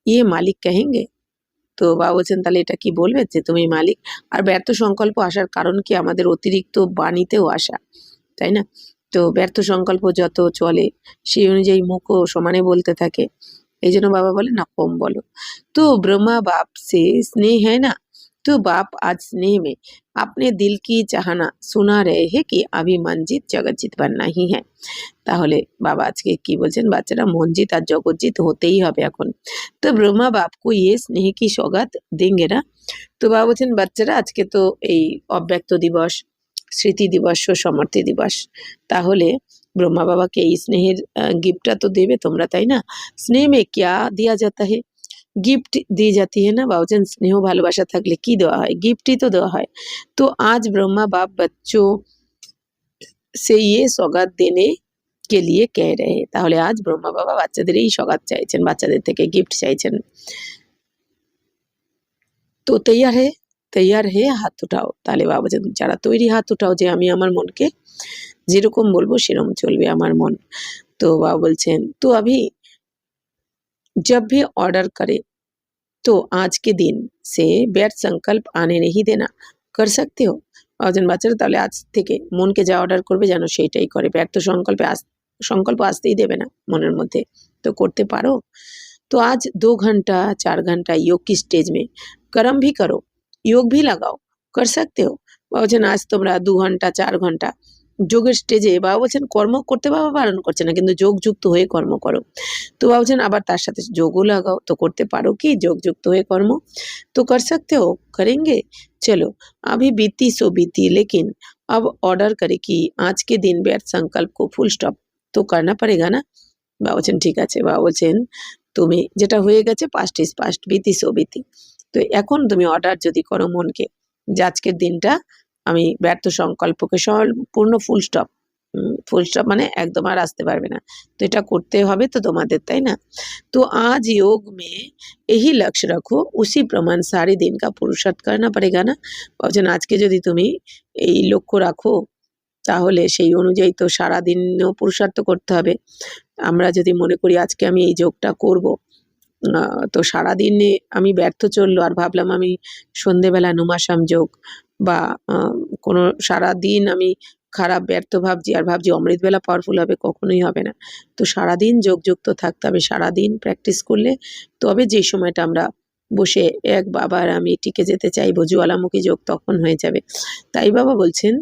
ইয়ে মালিক কহেঙ্গে, তো বাবা বলছেন তাহলে এটা কি বলবে যে তুমি মালিক? আর ব্যর্থ সংকল্প আসার কারণ কি আমাদের অতিরিক্ত বাণীতেও আসা, তাই না? তো ব্যর্থ সংকল্প যত চলে সেই অনুযায়ী মুখও সমানে বলতে থাকে, এই জন্য বাবা বলে না কম বলো। তো ব্রহ্মা বাপ সে স্নেহ হ্যায় না, तो बाप आज स्नेह में अपने दिल की चाहना सुना रहे हैं कि अभी मनजीत जगतजीत बनना ही है। তাহলে বাবা আজকে কি বলছেন বাচ্চারা মনজিত আর জগৎজিত হতেই হবে এখন। তো ব্রহ্মা বাপকো ইয়ে স্নেহ কি সৌগাত দেंगे না। তো বাবা বলছেন বাচ্চারা আজকে তো এই অব্যক্ত দিবস, স্মৃতি দিবস ও সমর্থী দিবস, তাহলে ब्रह्मा बाबा के এই স্নেহের গিফটটা তো দেবে তোমরা, তাই না? স্নেহ মে क्या दिया जाता है? गिफ्ट दी जाती है ना। बाबूजन स्नेह ভালোবাসা থাকলে কি দেওয়া হয়? गिफ्ट ही तो देवा है। तो आज ब्रह्मा बाप बच्चों से ये सौगात देने के लिए कह रहे हैं। তাহলে আজ ব্রহ্মা বাবা বাচ্চাদের এই সওগাত চাইছেন, বাচ্চাদের থেকে গিফট চাইছেন। তো তৈয়ার হে হাত উঠাও। তাহলে বাবাজান যারা তৈরি হাত উঠাও যে আমি আমার মনকে যেরকম বলবো সেরকম চলবে আমার মন। তো বাবা বলছেন তো अभी जब भी ऑर्डर करे तो आज के दिन से ব্যর্থ संकल्प आने नहीं देना। कर सकते हो? বাবাজান বাচ্চারা তাহলে আজ থেকে মনকে যা অর্ডার করবে যেন সেইটাই করে, ব্যর্থ সংকল্প আসতেই দেবে না মনের মধ্যে। তো করতে পারো? तो आज 2 घंटा 4 घंटा योग की स्टेज में कर्म भी करो, योग भी लगाओ। कर सकते हो? বাবা বলছেন আজ তোমরা 2 ঘন্টা 4 ঘন্টা যোগের স্টেজে, বাবা বলছেন কর্ম করতে বাবা বারণ করছে না, কিন্তু যোগযুক্ত হয়ে কর্ম করো। তো বাবা বলছেন আবার তার সাথে যোগও লাগাও। তো করতে পারো কি যোগযুক্ত হয়ে কর্ম? तो कर सकते हो? करेंगे? चलो अभी बीती सो बीती, लेकिन अब ऑर्डर करे कि आज के दिन व्यर्थ संकल्प को फुल स्टॉप तो करना पड़ेगा ना। বাবা বলছেন ঠিক আছে। বাবা বলছেন তুমি যেটা হয়ে গেছে পাস্ট ইজ পাস্ট, বিতি সো বিতি। তো এখন তুমি অর্ডার যদি করো মনকে যে আজকের দিনটা আমি ব্যর্থ সংকল্পকে সম্পূর্ণ ফুল স্টপ মানে একদম আর আসতে পারবে না। তো এটা করতে হবে তো তোমাদের, তাই না? তো আজ योग में यही लक्ष्य रखो, उसी प्रमाण सारे दिन का पुरुषार्थ करना पड़ेगा ना। ভাবছেন আজকে যদি তুমি এই লক্ষ্য রাখো তাহলে সেই অনুযায়ী তো সারাদিনও পুরুষার্থ করতে হবে। আমরা যদি মনে করি আজকে আমি এই যোগটা করব, তো সারাদিনে আমি ব্যর্থ চললো আর ভাবলাম আমি সন্ধেবেলা নুমাসাম যোগ বা কোনো সারাদিন আমি খারাপ ব্যর্থ ভাবছি আর ভাবছি অমৃতবেলা পাওয়ারফুল হবে, কখনোই হবে না। তো সারাদিন যোগযুক্ত থাকতে হবে, সারাদিন প্র্যাকটিস করলে তবে যে সময়টা আমরা বসে এক বাবার আমি টিকে যেতে চাইবো জ্বালামুখী যোগ তখন হয়ে যাবে। তাই বাবা বলছেন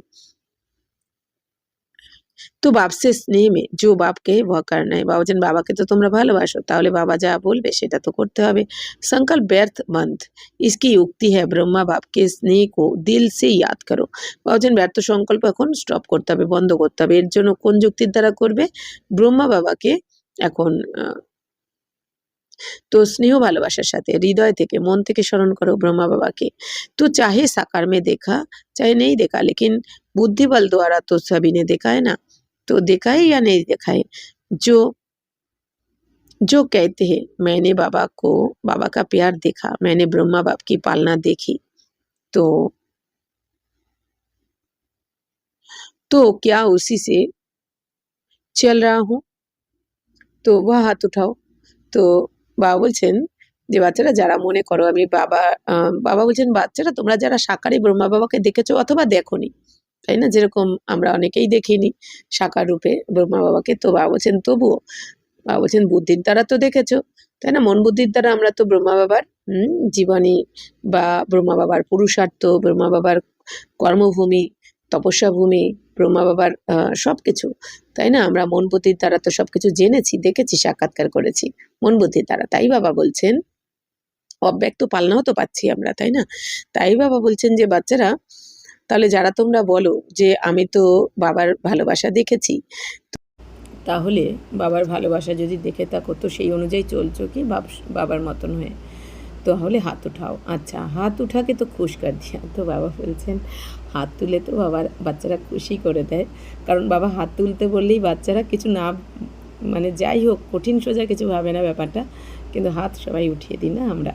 তো बाप से स्नेह में जो बाप कहे वह करना है। বাবা বলছেন বাবাকে তো তোমরা ভালোবাসো, তাহলে বাবা যা বলবে সেটা তো করতে হবে। संकल्प व्यर्थ बंद, इसकी युक्ति है ब्रह्मा बाप के स्नेह को दिल से याद करो। বাবা বলছেন ব্যর্থ সংকল্প এখন স্টপ করতে হবে, বন্ধ করতে হবে। এর জন্য কোন যুক্তির দ্বারা করবে? ব্রহ্মা বাবাকে এখন तो स्नेह ভালোবাসার সাথে হৃদয় থেকে মন থেকে স্মরণ করো ब्रह्मा बाबा के। तो चाहे साकार में देखा चाहे नहीं देखा, लेकिन बुद्धि बल द्वारा तो सभी ने देखा है ना। तो देखा है या नहीं देखा है? जो जो कहते हैं मैंने बाबा का प्यार देखा, मैंने ब्रह्मा बाप की पालना देखी, तो क्या उसी से चल रहा हूँ? तो वह हाथ उठाओ। তো বাবা বলছেন যে বাচ্চারা যারা মনে করো আমি বাবা বলছেন বাচ্চারা তোমরা যারা সাকারে ব্রহ্মা বাবাকে দেখেছো অথবা দেখোনি, তাই না? যেরকম আমরা অনেকেই দেখিনি সাকার রূপে ব্রহ্মা বাবাকে, তো বাবা বলছেন তবুও, বাবা বলছেন বুদ্ধির দ্বারা তো দেখেছো, তাই না? মন বুদ্ধির দ্বারা আমরা তো ব্রহ্মা বাবার জীবনী বা ব্রহ্মা বাবার পুরুষার্থ, ব্রহ্মা বাবার কর্মভূমি, তপস্যা ভূমি, ব্রহ্মা বাবার সবকিছু, তাই না? আমরা মন বুদ্ধির দ্বারা তো সবকিছু জেনেছি, দেখেছি, সাক্ষাৎকার করেছি মন বুদ্ধির দ্বারা। তাই বাবা বলছেন অব্যক্ত পালনাও তো পাচ্ছি আমরা, তাই না? তাই বাবা বলছেন যে বাচ্চারা তাহলে যারা তোমরা বলো যে আমি তো বাবার ভালোবাসা দেখেছি, তাহলে বাবার ভালোবাসা যদি দেখে থাকো তো সেই অনুযায়ী চলছো কি বাবার মতন হয়ে? তাহলে হাত উঠাও। আচ্ছা হাত উঠাকে তো খুশ কর দিয়া। তো বাবা বলছেন হাত তুলে তো বাচ্চারা খুশি করে দেয়, কারণ বাবা হাত তুলতে বললেই বাচ্চারা কিছু না মানে যাই হোক কঠিন সোজা কিছু ভাবে না ব্যাপারটা, কিন্তু হাত সবাই উঠিয়ে দিই না আমরা।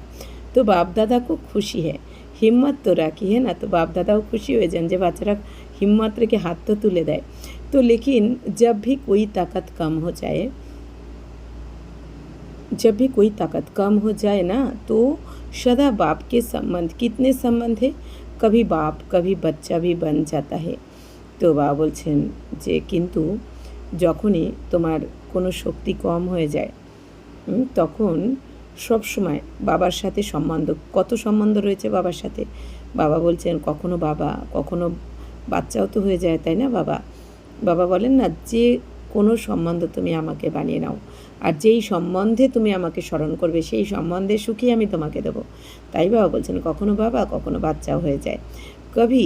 তো বাপ দাদা খুব খুশি হ্যাঁ, হিম্মত তো রাখি है ना। তো বাপ দাদাও খুশি হয়ে যান যে বাচ্চারা হিম্মত রেখে হাত তো তুলে দেয়। तो लेकिन जब भी कोई ताकत कम हो जाए ना, तो सदा बाप के संबंध, कितने संबंध है, कभी बाप कभी बच्चा भी बन जाता है। तो বাবা বলছেন যে কিন্তু যখনই তোমার কোনো শক্তি কম হয়ে যায় তখন সব সময় বাবার সাথে সম্বন্ধ, কত সম্বন্ধ রয়েছে বাবার সাথে। বাবা বলছেন কখনো বাবা কখনো বাচ্চাও তো হয়ে যায়, তাই না? বাবা বলেন না যে কোনো সম্বন্ধ তুমি আমাকে বানিয়ে নাও, আর যেই সম্বন্ধে তুমি আমাকে স্মরণ করবে সেই সম্বন্ধে সুখী আমি তোমাকে দেবো। তাই বাবা বলছেন কখনো বাবা কখনো বাচ্চাও হয়ে যায়। কবি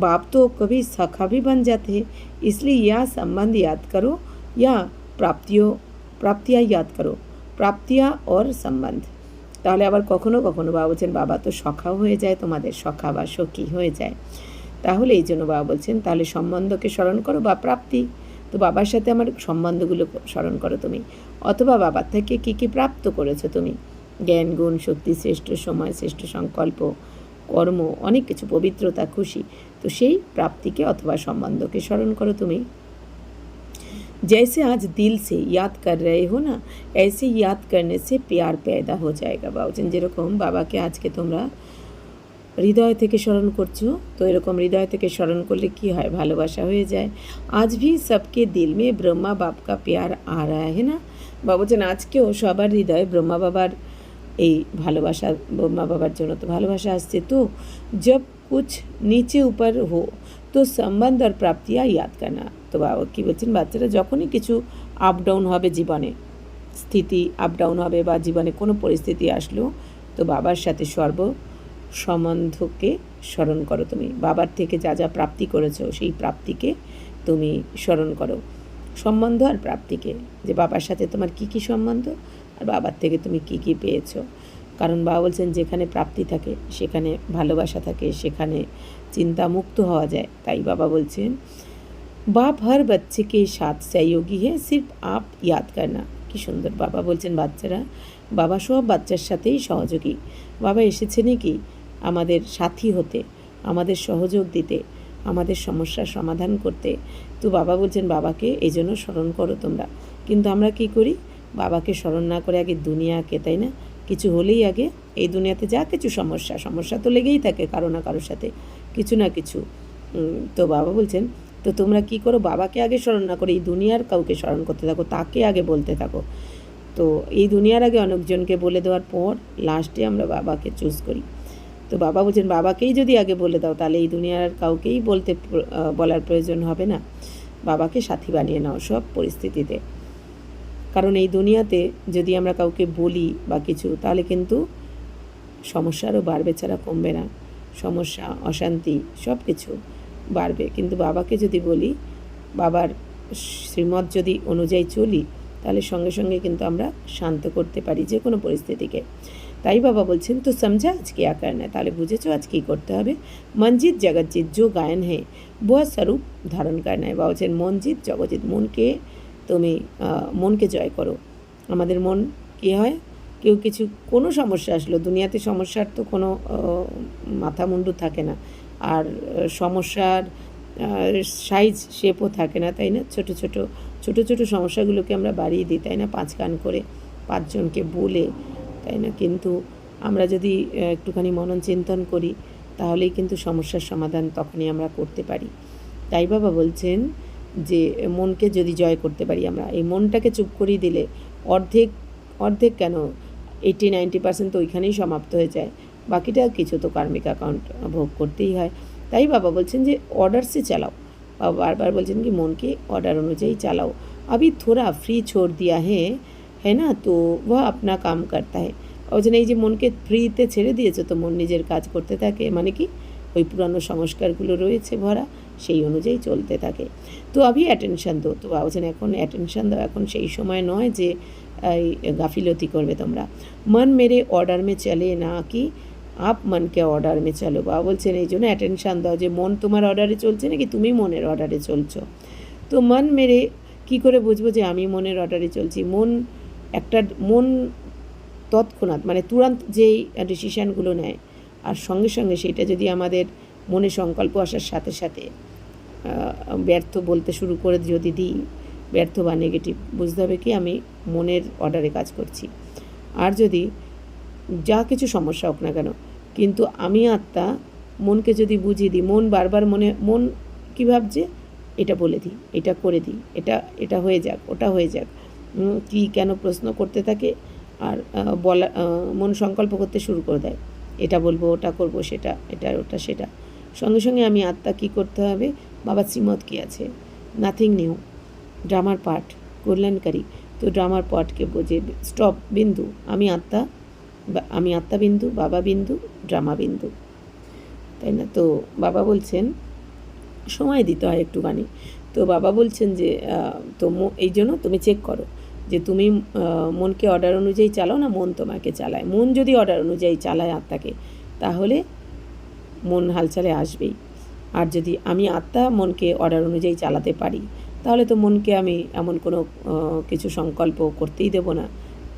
বাপ তো কবি সখা भी बन जाते हैं, इसलिए यह संबंध याद करो या प्राप्तियाँ याद करो, প্রাপ্তিয়া और সম্বন্ধ। তাহলে আবার কখনো কখনো বাবা বলছেন বাবা তো সখাও হয়ে যায়, তোমাদের সখা বা সখী হয়ে যায়, তাহলে এই জন্য বাবা বলছেন তাহলে সম্বন্ধকে স্মরণ করো বা প্রাপ্তি, তো বাবার সাথে আমার সম্বন্ধগুলো স্মরণ করো তুমি, অথবা বাবার থেকে কী কী প্রাপ্ত করেছো তুমি, জ্ঞান গুণ শক্তি, শ্রেষ্ঠ সময়, শ্রেষ্ঠ সংকল্প, কর্ম, অনেক কিছু, পবিত্রতা, খুশি, তো সেই প্রাপ্তিকে অথবা সম্বন্ধকে স্মরণ করো তুমি। जैसे आज दिल से याद कर रहे हो ना, ऐसे याद करने से प्यार पैदा हो जाएगा। বাবুছেন যেরকম বাবাকে আজকে তোমরা হৃদয় থেকে স্মরণ করছো, তো এরকম হৃদয় থেকে স্মরণ করলে কি হয়, ভালোবাসা হয়ে যায়। আজ ভি সবকে দিল মে ব্রহ্মা বাপ কা প্যার আ রা হ্যায় না। বাবুছেন আজকেও সবার হৃদয়ে ব্রহ্মা বাবার এই ভালোবাসা, ব্রহ্মা বাবার জন্য তো ভালোবাসা আসছে। তো জব কুছ নিচে উপর হো তো সম্বন্ধ আর প্রাপ্তিয়া ইয়াদ করনা। তো বাবা কী বলছেন, বাচ্চারা যখনই কিছু আপ ডাউন হবে জীবনে, স্থিতি আপ ডাউন হবে বা জীবনে কোনো পরিস্থিতি আসলো, তো বাবার সাথে সম্বন্ধকে স্মরণ করো তুমি। বাবার থেকে যা যা প্রাপ্তি করেছো সেই প্রাপ্তিকে তুমি স্মরণ করো, সম্বন্ধ আর প্রাপ্তিকে, যে বাবার সাথে তোমার কী কী সম্বন্ধ আর বাবার থেকে তুমি কী কী পেয়েছো। কারণ বাবা বলছেন যেখানে প্রাপ্তি থাকে সেখানে ভালোবাসা থাকে, সেখানে চিন্তা মুক্ত হওয়া যায়। তাই বাবা বলছেন বাপ হর বাচ্চে কে সাথ সহযোগী হে, সির্ফ আপ ইয়াদ করনা। কি সুন্দর বাবা বলছেন, বাচ্চারা, বাবা সব বাচ্চার সাথেই সহযোগী। বাবা এসেছেনই কি আমাদের সাথী হতে, আমাদের সহযোগ দিতে, আমাদের সমস্যার সমাধান করতে। তো বাবা বলছেন বাবাকে এই জন্য স্মরণ করো তোমরা। কিন্তু আমরা কি করি, বাবাকে স্মরণ না করে আগে দুনিয়াকে, তাই না, কিছু হলেই আগে এই দুনিয়াতে যা কিছু সমস্যা তো লেগেই থাকে কারো না কারোর সাথে কিছু না কিছু। তো বাবা বলছেন তো তোমরা কি করো, বাবাকে আগে স্মরণ না করে এই দুনিয়ার কাউকে স্মরণ করতে থাকো, তাকে আগে বলতে থাকো। তো এই দুনিয়ার আগে অনেকজনকে বলে দেওয়ার পর লাস্টে আমরা বাবাকে চুজ করি। তো বাবা বলছেন বাবাকেই যদি আগে বলে দাও তাহলে এই দুনিয়ার কাউকেই বলার প্রয়োজন হবে না। বাবাকে সাথী বানিয়ে নাও সব পরিস্থিতিতে। কারণ এই দুনিয়াতে যদি আমরা কাউকে বলি বা কিছু, তাহলে কিন্তু সমস্যা আরও বাড়বে, ছাড়া কমবে না। সমস্যা, অশান্তি সব কিছু বাড়বে। কিন্তু বাবাকে যদি বলি, বাবার শ্রীমত যদি অনুযায়ী চলি, তাহলে সঙ্গে সঙ্গে কিন্তু আমরা শান্ত করতে পারি যে কোনো পরিস্থিতিকে। তাই বাবা বলছেন তো সমঝা আজ কিয়া করনা, তাহলে বুঝেছো আজ কী করতে হবে। মনজিৎ জগৎজিৎ जो गायन है वह स्वरूप ধারণ करना है। বাবা বলছেন মনজিৎ জগৎজিৎ, মনকে জয় করো। আমাদের মন কী হয়, কেউ কিছু কোনো সমস্যা আসলো, দুনিয়াতে সমস্যার তো কোনো মাথা মুন্ডু থাকে না, আর সমস্যার সাইজ শেপও থাকে না, তাই না। ছোটো ছোটো সমস্যাগুলোকে আমরা বাড়িয়ে দিই, তাই না, 5 কান করে 5 জনকে বলে, তাই না। কিন্তু আমরা যদি একটুখানি মনন চিন্তন করি, তাহলেই কিন্তু সমস্যার সমাধান তখনই আমরা করতে পারি। তাই বাবা বলছেন যে মনকে যদি জয় করতে পারি আমরা, এই মনটাকে চুপ করিয়ে দিলে অর্ধেক কেন 80-90% তো ওইখানেই সমাপ্ত হয়ে যায়, বাকিটা কিছু তো কার্মিক অ্যাকাউন্ট ভোগ করতেই হয়। তাই বাবা বলছেন যে অর্ডার সে চালাও। বাবা বারবার বলছেন কি মনকে অর্ডার অনুযায়ী চালাও। अभी थोड़ा फ्री छोड़ दिया है ना, तो वह अपना काम करता है। বলছেন এই যে মনকে ফ্রিতে ছেড়ে দিয়েছো, তো মন নিজের কাজ করতে থাকে, মানে কি ওই পুরানো সংস্কারগুলো রয়েছে ভরা, সেই অনুযায়ী চলতে থাকে। তো अभी অ্যাটেনশান দো। তো বলছেন এখন অ্যাটেনশান দাও, এখন সেই সময় নয় যে এই গাফিলতি করবে তোমরা। মন মেরে অর্ডার মে চলে না কি আপ মনকে অর্ডার মে চলো। বাবা বলছেন এই জন্য অ্যাটেনশান দাও যে মন তোমার অর্ডারে চলছে নাকি তুমি মনের অর্ডারে চলছো। তো মন মেরে কী করে বুঝবো যে আমি মনের অর্ডারে চলছি। মন তৎক্ষণাৎ মানে তুরন্ত যেই ডিসিশানগুলো নেয়, আর সঙ্গে সঙ্গে সেটা যদি আমাদের মনে সংকল্প আসার সাথে সাথে ব্যর্থ বলতে শুরু করে যদি দিই, ব্যর্থ বা নেগেটিভ, বুঝতে হবে কি আমি মনের অর্ডারে কাজ করছি। আর যদি যা কিছু সমস্যা হোক না কেন, কিন্তু আমি আত্মা মনকে যদি বুঝিয়ে দিই, মন বারবার মন কী ভাবছে, এটা বলে দিই, এটা করে দিই, এটা হয়ে যাক, ওটা হয়ে যাক, কী কেন প্রশ্ন করতে থাকে, আর মন সংকল্প করতে শুরু করে দেয়, এটা বলবো, ওটা করবো, এটা ওটা সেটা। সঙ্গে সঙ্গে আমি আত্মা কী করতে হবে, বাবার শ্রীমত কী আছে, নাথিং নিউ, ড্রামার পার্ট, কল্যাণকারী। তো ড্রামার পার্টকে বোঝে স্টপ, বিন্দু, আমি আত্মা বিন্দু, বাবা বিন্দু, ড্রামা বিন্দু, তাই না। তো বাবা বলছেন সময় দিতে হয় একটুখানি। তো বাবা বলছেন যে তো এই জন্য তুমি চেক করো যে তুমি মনকে অর্ডার অনুযায়ী চালাও না মন তোমাকে চালায়। মন যদি অর্ডার অনুযায়ী চালায় আত্মাকে, তাহলে মন হালচালে আসবেই। আর যদি আমি আত্মা মনকে অর্ডার অনুযায়ী চালাতে পারি, তাহলে তো মনকে আমি এমন কোনো কিছু সংকল্প করতেই দেব না,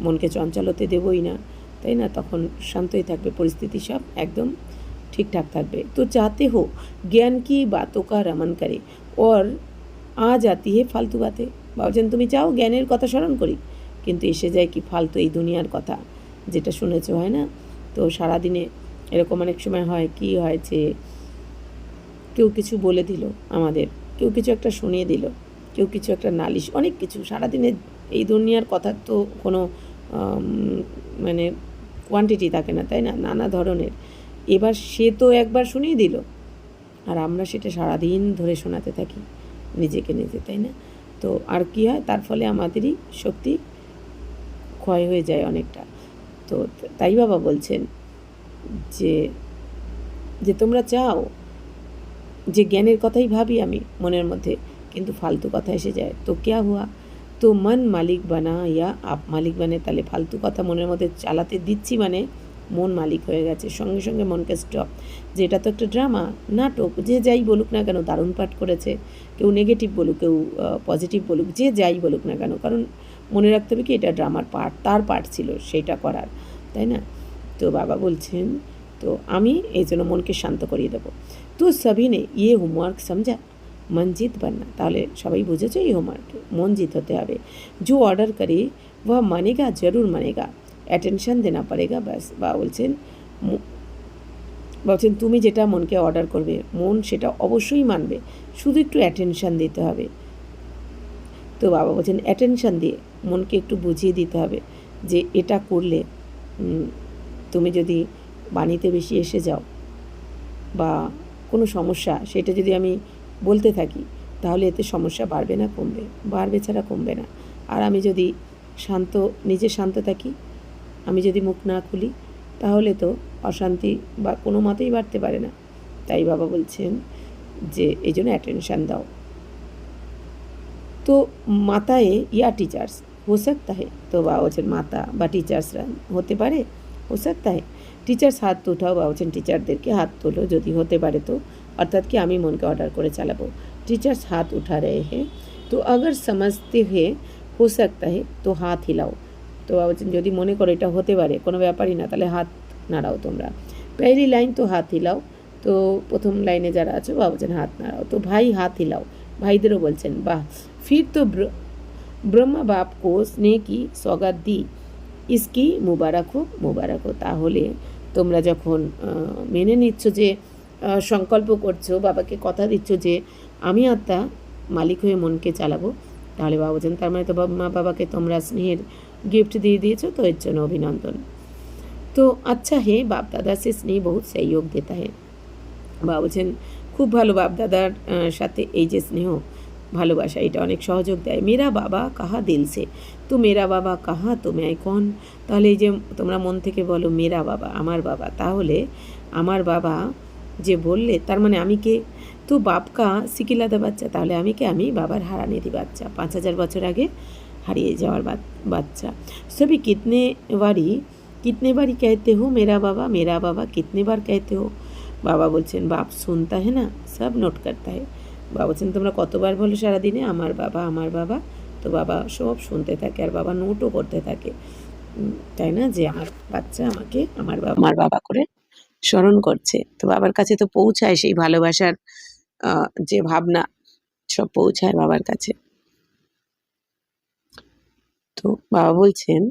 মনকে চঞ্চল হতে দেবই না, তাই না? তখন শান্তই থাকবে, পরিস্থিতি সব একদম ঠিকঠাক থাকবে। তো চাहते हो ज्ञान की बातों का रमन करे और आ जाती है फालतू बातें। ভাবছেন তুমি চাও জ্ঞানের কথা স্মরণ করি, কিন্তু এসে যায় কি ফালতু এই দুনিয়ার কথা, যেটা শুনেছ, হয় না? তো সারাদিনে এরকম অনেক সময় হয়, কি হয় যে কেউ কিছু বলে দিল আমাদের, কেউ কিছু একটা শুনিয়ে দিল, কেউ কিছু একটা নালিশ, অনেক কিছু সারাদিনে এই দুনিয়ার কথার তো কোনো মানে কোয়ান্টিটি থাকে না, তাই না? নানা ধরনের। এবার সে তো একবার শুনিয়ে দিল, আর আমরা সেটা সারাদিন ধরে শোনাতে থাকি নিজেকে নিজে, তাই না? তো আর কী হয়, তার ফলে আমাদেরই শক্তি ক্ষয় হয়ে যায় অনেকটা। তো তাই বাবা বলছেন যে যে তোমরা চাও যে জ্ঞানের কথাই ভাবি আমি মনের মধ্যে, কিন্তু ফালতু কথা এসে যায়, তো ক্যা হুয়া, তো মন মালিক বানা ইয়া আপ মালিক বানে। তাহলে ফালতু কথা মনের মধ্যে চালাতে দিচ্ছি মানে মন মালিক হয়ে গেছে, সঙ্গে সঙ্গে মনকে স্টপ। যে এটা তো একটা ড্রামা, নাটক, যে যাই বলুক না কেন, দারুণ পাঠ করেছে, কেউ নেগেটিভ বলুক, কেউ পজিটিভ বলুক, যে যাই বলুক না কেন, কারণ মনে রাখতে হবে কি এটা ড্রামার পার্ট, তার পার্ট ছিল সেইটা করার, তাই না? তো বাবা বলছেন তো আমি এই জন্য মনকে শান্ত করিয়ে দেবো। তো সবই নে ইয়ে হোমওয়ার্ক সমঝা, মন জিত বাননা। তাহলে সবাই বুঝেছো এই হোমওয়ার্ক, মন জিত হতে হবে। जो ऑर्डर करे वह मानेगा, जरूर मानेगा, অ্যাটেনশন দেনা পড়েগা, ব্যাস। বা বলছেন তুমি যেটা মনকে অর্ডার করবে, মন সেটা অবশ্যই মানবে, শুধু একটু অ্যাটেনশন দিতে হবে। তো বাবা বলছেন অ্যাটেনশন দিয়ে মনকে একটু বুঝিয়ে দিতে হবে যে এটা করলে তুমি যদি বাণীতে বেশি এসে যাও বা কোনো সমস্যা, সেটা যদি আমি বলতে থাকি, তাহলে এতে সমস্যা বাড়বে না কমবে, বাড়বে ছাড়া কমবে না। আর আমি যদি শান্ত, নিজে শান্ত থাকি, আমি যদি মুখ না খুলি, তাহলে তো অশান্তি বা কোনো মতেই বাড়তে পারে না। তাই বাবা বলছেন যে এই জন্য অ্যাটেনশান দাও। তো মাতায় ইয়া টিচার্স हो सकता है, তো বাবা বলছেন মাতা বা টিচার্সরা হতে পারে, हो सकता है। টিচার্স হাত উঠাও, বাবা বলছেন টিচারদেরকে হাত তোলো যদি হতে পারে তো, অর্থাৎ কি আমি মনকে অর্ডার করে চালাবো। টিচার্স হাত উঠা रहे हैं, তো अगर समझते हुए हो सकता है তো হাত হিলাও। তো বাবা বলছেন যদি মনে করো এটা হতে পারে, কোনো ব্যাপারই না, তাহলে হাত নাড়াও তোমরা। পহলি লাইন তো হাত হিলাও, তো প্রথম লাইনে যারা আছো বাবা বলছেন হাত নাড়াও। তো ভাই হাত হিলাও, ভাইদেরও বলছেন বাহ। फिर तो ব্রহ্মা বাপ কো স্নেহ কি সৌগাত দি, ইসকি মুবারক হো, মুবারক হো। তাহলে তোমরা যখন মেনে নিচ্ছ যে সংকল্প করছো, বাবাকে কথা দিচ্ছ যে আমি আত্মা মালিক হয়ে মনকে চালাবো, তাহলে বাবা বলছেন তার মানে তো মা বাবাকে তোমরা স্নেহের गिफ्ट দিয়ে দিয়েছো, তো এর জন্য অভিনন্দন। তো আচ্ছা হে বাপ দাদা সে স্নেহ বহুত সহযোগ দেতা হে। বাবা বলছেন খুব ভালো, বাপ দাদার সাথে এই যে স্নেহ ভালোবাসা, এটা অনেক সহযোগ দেয়। মেরা বাবা কাহা দিল সে, তো মেরা বাবা কাহা তো मैं कौन। তাহলে এই যে তোমরা মন থেকে বলো মেরা বাবা, আমার বাবা, তাহলে আমার বাবা যে বললে তার মানে আমি কে। তো বাপকা সিকিলাদা বাচ্চা, তাহলে আমি কে, আমি বাবার হারানেদি বাচ্চা, 5000 বছর আগে হারিয়ে যাওয়ার বাচ্চা। সবই कितने बारी कहते हो मेरा बाबा कितने बार कहते हो। বাবা বলছেন বাপ শুনতা হে না, সব নোট করতা হে। বাবা বলছেন তোমরা কতবার বলো সারাদিনে আমার বাবা আমার বাবা, তো বাবা সব শুনতে থাকে আর বাবা নোটও করতে থাকে, তাই না? যে আমার বাচ্চা আমাকে আমার বাবা করে স্মরণ করছে। তো বাবার কাছে তো পৌঁছায় সেই ভালোবাসার যে ভাবনা, সব পৌঁছায় বাবার কাছে। তো বাবা বলছেন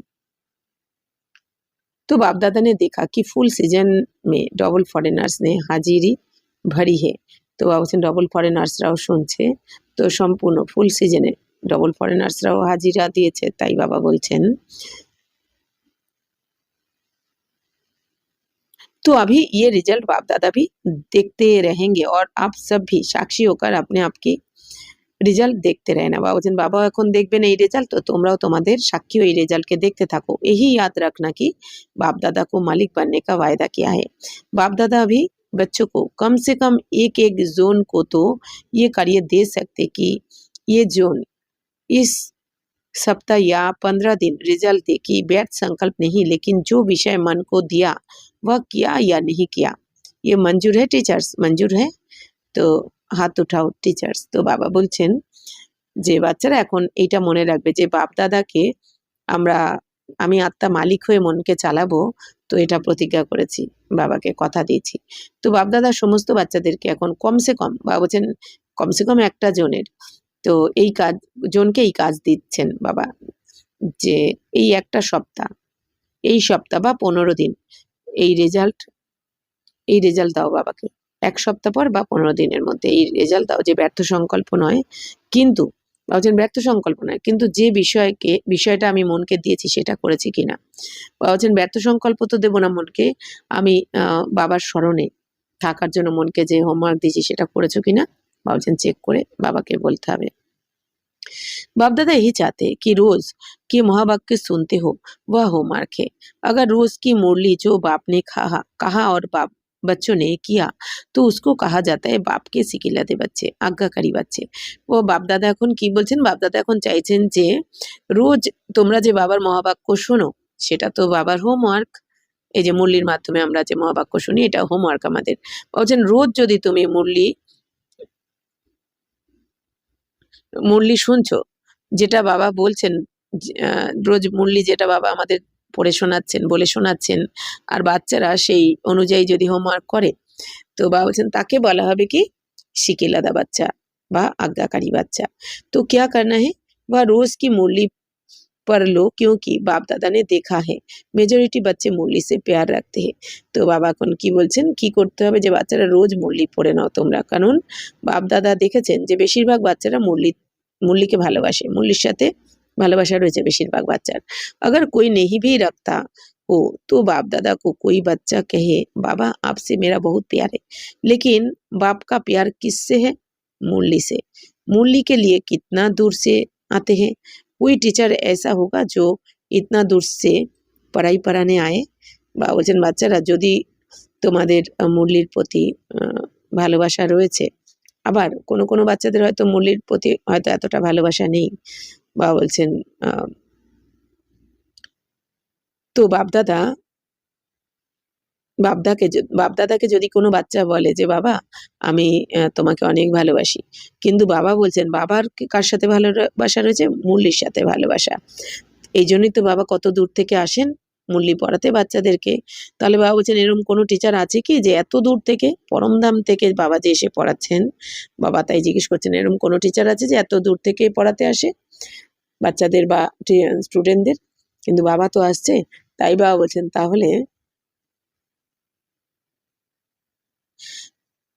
तो बाप दादा ने देखा कि फुल सीजन में डबल फॉरेनार्स ने हाजिरी भरी है। তো বাবা বলছেন ডবল ফরেনার্সরাও শুনছে, তো সম্পূর্ণ ফুল সিজনে ডবল ফরেনার্সরাও হাজিরা দিয়েছে। তাই বাবা বলছেন तो अभी ये रिजल्ट बाप दादा भी देखते रहेंगे और आप सब भी साक्षी होकर अपने आप की রেজাল্ট দেখতে रहे ना। বাবা বলছেন বাবা এখন দেখবেন এই রেজাল্ট, তো তোমরাও তোমাদের সাক্ষী এই রেজাল্টকে দেখতে থাকো। यही याद रखना कि बाप दादा को मालिक बनने का वायदा किया है। बाप दादा अभी बच्चों को कम से कम एक एक जोन को तो ये कार्य दे सकते कि ये जोन इस सप्ताह या 15 दिन रिजल्ट दे कि व्यर्थ संकल्प नहीं, लेकिन जो विषय मन को दिया वह किया या नहीं किया। ये मंजूर है टीचर्स? मंजूर है? তো হাত উঠাও টিচার্স। তো বাবা বলছেন যে বাচ্চারা এখন এইটা মনে রাখবে যে বাপ দাদাকে আমরা আমি আত্মা মালিক হয়ে মনকে চালাবো, তো এটা প্রতিজ্ঞা করেছি, বাবাকে কথা দিয়েছি। তো বাপ দাদা সমস্ত বাচ্চাদেরকে এখন কমসে কম, বাবা বলছেন কমসে কম একটা জনের, তো এই কাজ জনকে এই কাজ দিচ্ছেন বাবা, যে এই একটা সপ্তাহ, এই সপ্তাহ বা 15 দিন এই রেজাল্ট দাও বাবাকে, এক সপ্তাহ পর বা 15 দিনের মধ্যে এই রেজাল্ট দাও, যে ব্যর্থ সংকল্প নয়, কিন্তু বলছেন ব্যর্থ সংকল্প নয়, কিন্তু যে বিষয়টা আমি মনকে দিয়েছি সেটা করেছি কিনা। বলছেন ব্যর্থ সংকল্প তো দেবো না মনকে, আমি বাবার স্মরণে থাকার জন্য মনকে যে হোমওয়ার্ক দিয়েছি সেটা করেছো কিনা বলছেন চেক করে বাবাকে বলতে হবে। बाप दादा यही चाहते हैं कि रोज के महावाक्य सुनते हो, वह होमवर्क है। अगर रोज की मुरली जो बाप ने कहा और बाप बच्चों ने किया तो उसको कहा जाता है बाप के सिकिलाते बच्चे, आज्ञाकारी बच्चे। ও বাপ দাদা এখন কি বলছেন, বাপ দাদা এখন চাইছেন যে রোজ তোমরা যে বাবার মহাবাক্য শোনো সেটা তো বাবার হোমওয়ার্ক। এই যে মুরলির মাধ্যমে আমরা যে মহাবাক্য শুনি এটা হোমওয়ার্ক আমাদের। বলছেন রোজ যদি তুমি মুরলি শুনছো, যেটা বাবা বলছেন, রোজ মুরলি যেটা বাবা আমাদের পড়ে শোনাচ্ছেন, বলে শোনাচ্ছেন, আর বাচ্চারা সেই অনুযায়ী যদি হোমওয়ার্ক করে, তো বাবা বলছেন তাকে বলা হবে কি শিকিলাদা বাচ্চা বা आज्ञाकारी बच्चा। तो क्या करना है, वह रोज की मुरली पढ़ लो, क्योंकि बाप दादा ने देखा है मेजॉरिटी बच्चे मुरली से प्यार रखते हैं। তো বাবা এখন কি বলছেন, কি করতে হবে, যে বাচ্চারা রোজ মুরলি পড়ে নাও তোমরা, কারণ বাপ দাদা দেখেছেন যে বেশিরভাগ বাচ্চারা মুরলিকে ভালোবাসে, মুরলির সাথে ভালোবাসা রয়েছে বেশিরভাগ বাচ্চার। अगर कोई नहीं भी रखता हो तो बाप दादा को कोई बच्चा कहे बाबा आपसे मेरा बहुत प्यार है, लेकिन बाप का प्यार किससे है, मुरली से। मुरली के लिए कितना दूर से आते हैं, कोई टीचर ऐसा होगा जो इतना दूर से पढ़ाई पढ़ाने आए। বা বলছেন বাচ্চারা যদি তোমাদের মুরলির প্রতি ভালোবাসা রয়েছে, আবার কোনো কোনো বাচ্চাদের হয়তো মুরলির প্রতি হয়তো এতটা ভালোবাসা নেই, বা বলছেন তো বাপদাদাকে যদি কোনো বাচ্চা বলে যে বাবা আমি তোমাকে অনেক ভালোবাসি, কিন্তু বাবা বলছেন বাবার কার সাথে ভালোবাসা রয়েছে, মুরলির সাথে ভালোবাসা। এই জন্যই তো বাবা কত দূর থেকে আসেন মুরলি পড়াতে বাচ্চাদেরকে। তাহলে বাবা বলছেন এরকম কোনো টিচার আছে কি যে এত দূর থেকে পরমধাম থেকে বাবা যে এসে পড়াচ্ছেন, বাবা তাই জিজ্ঞেস করছেন এরকম কোনো টিচার আছে যে এত দূর থেকে পড়াতে আসে বাচ্চাদের বা স্টুডেন্টদের, কিন্তু বাবা তো আসছে। তাই বাবা বলছেন তাহলে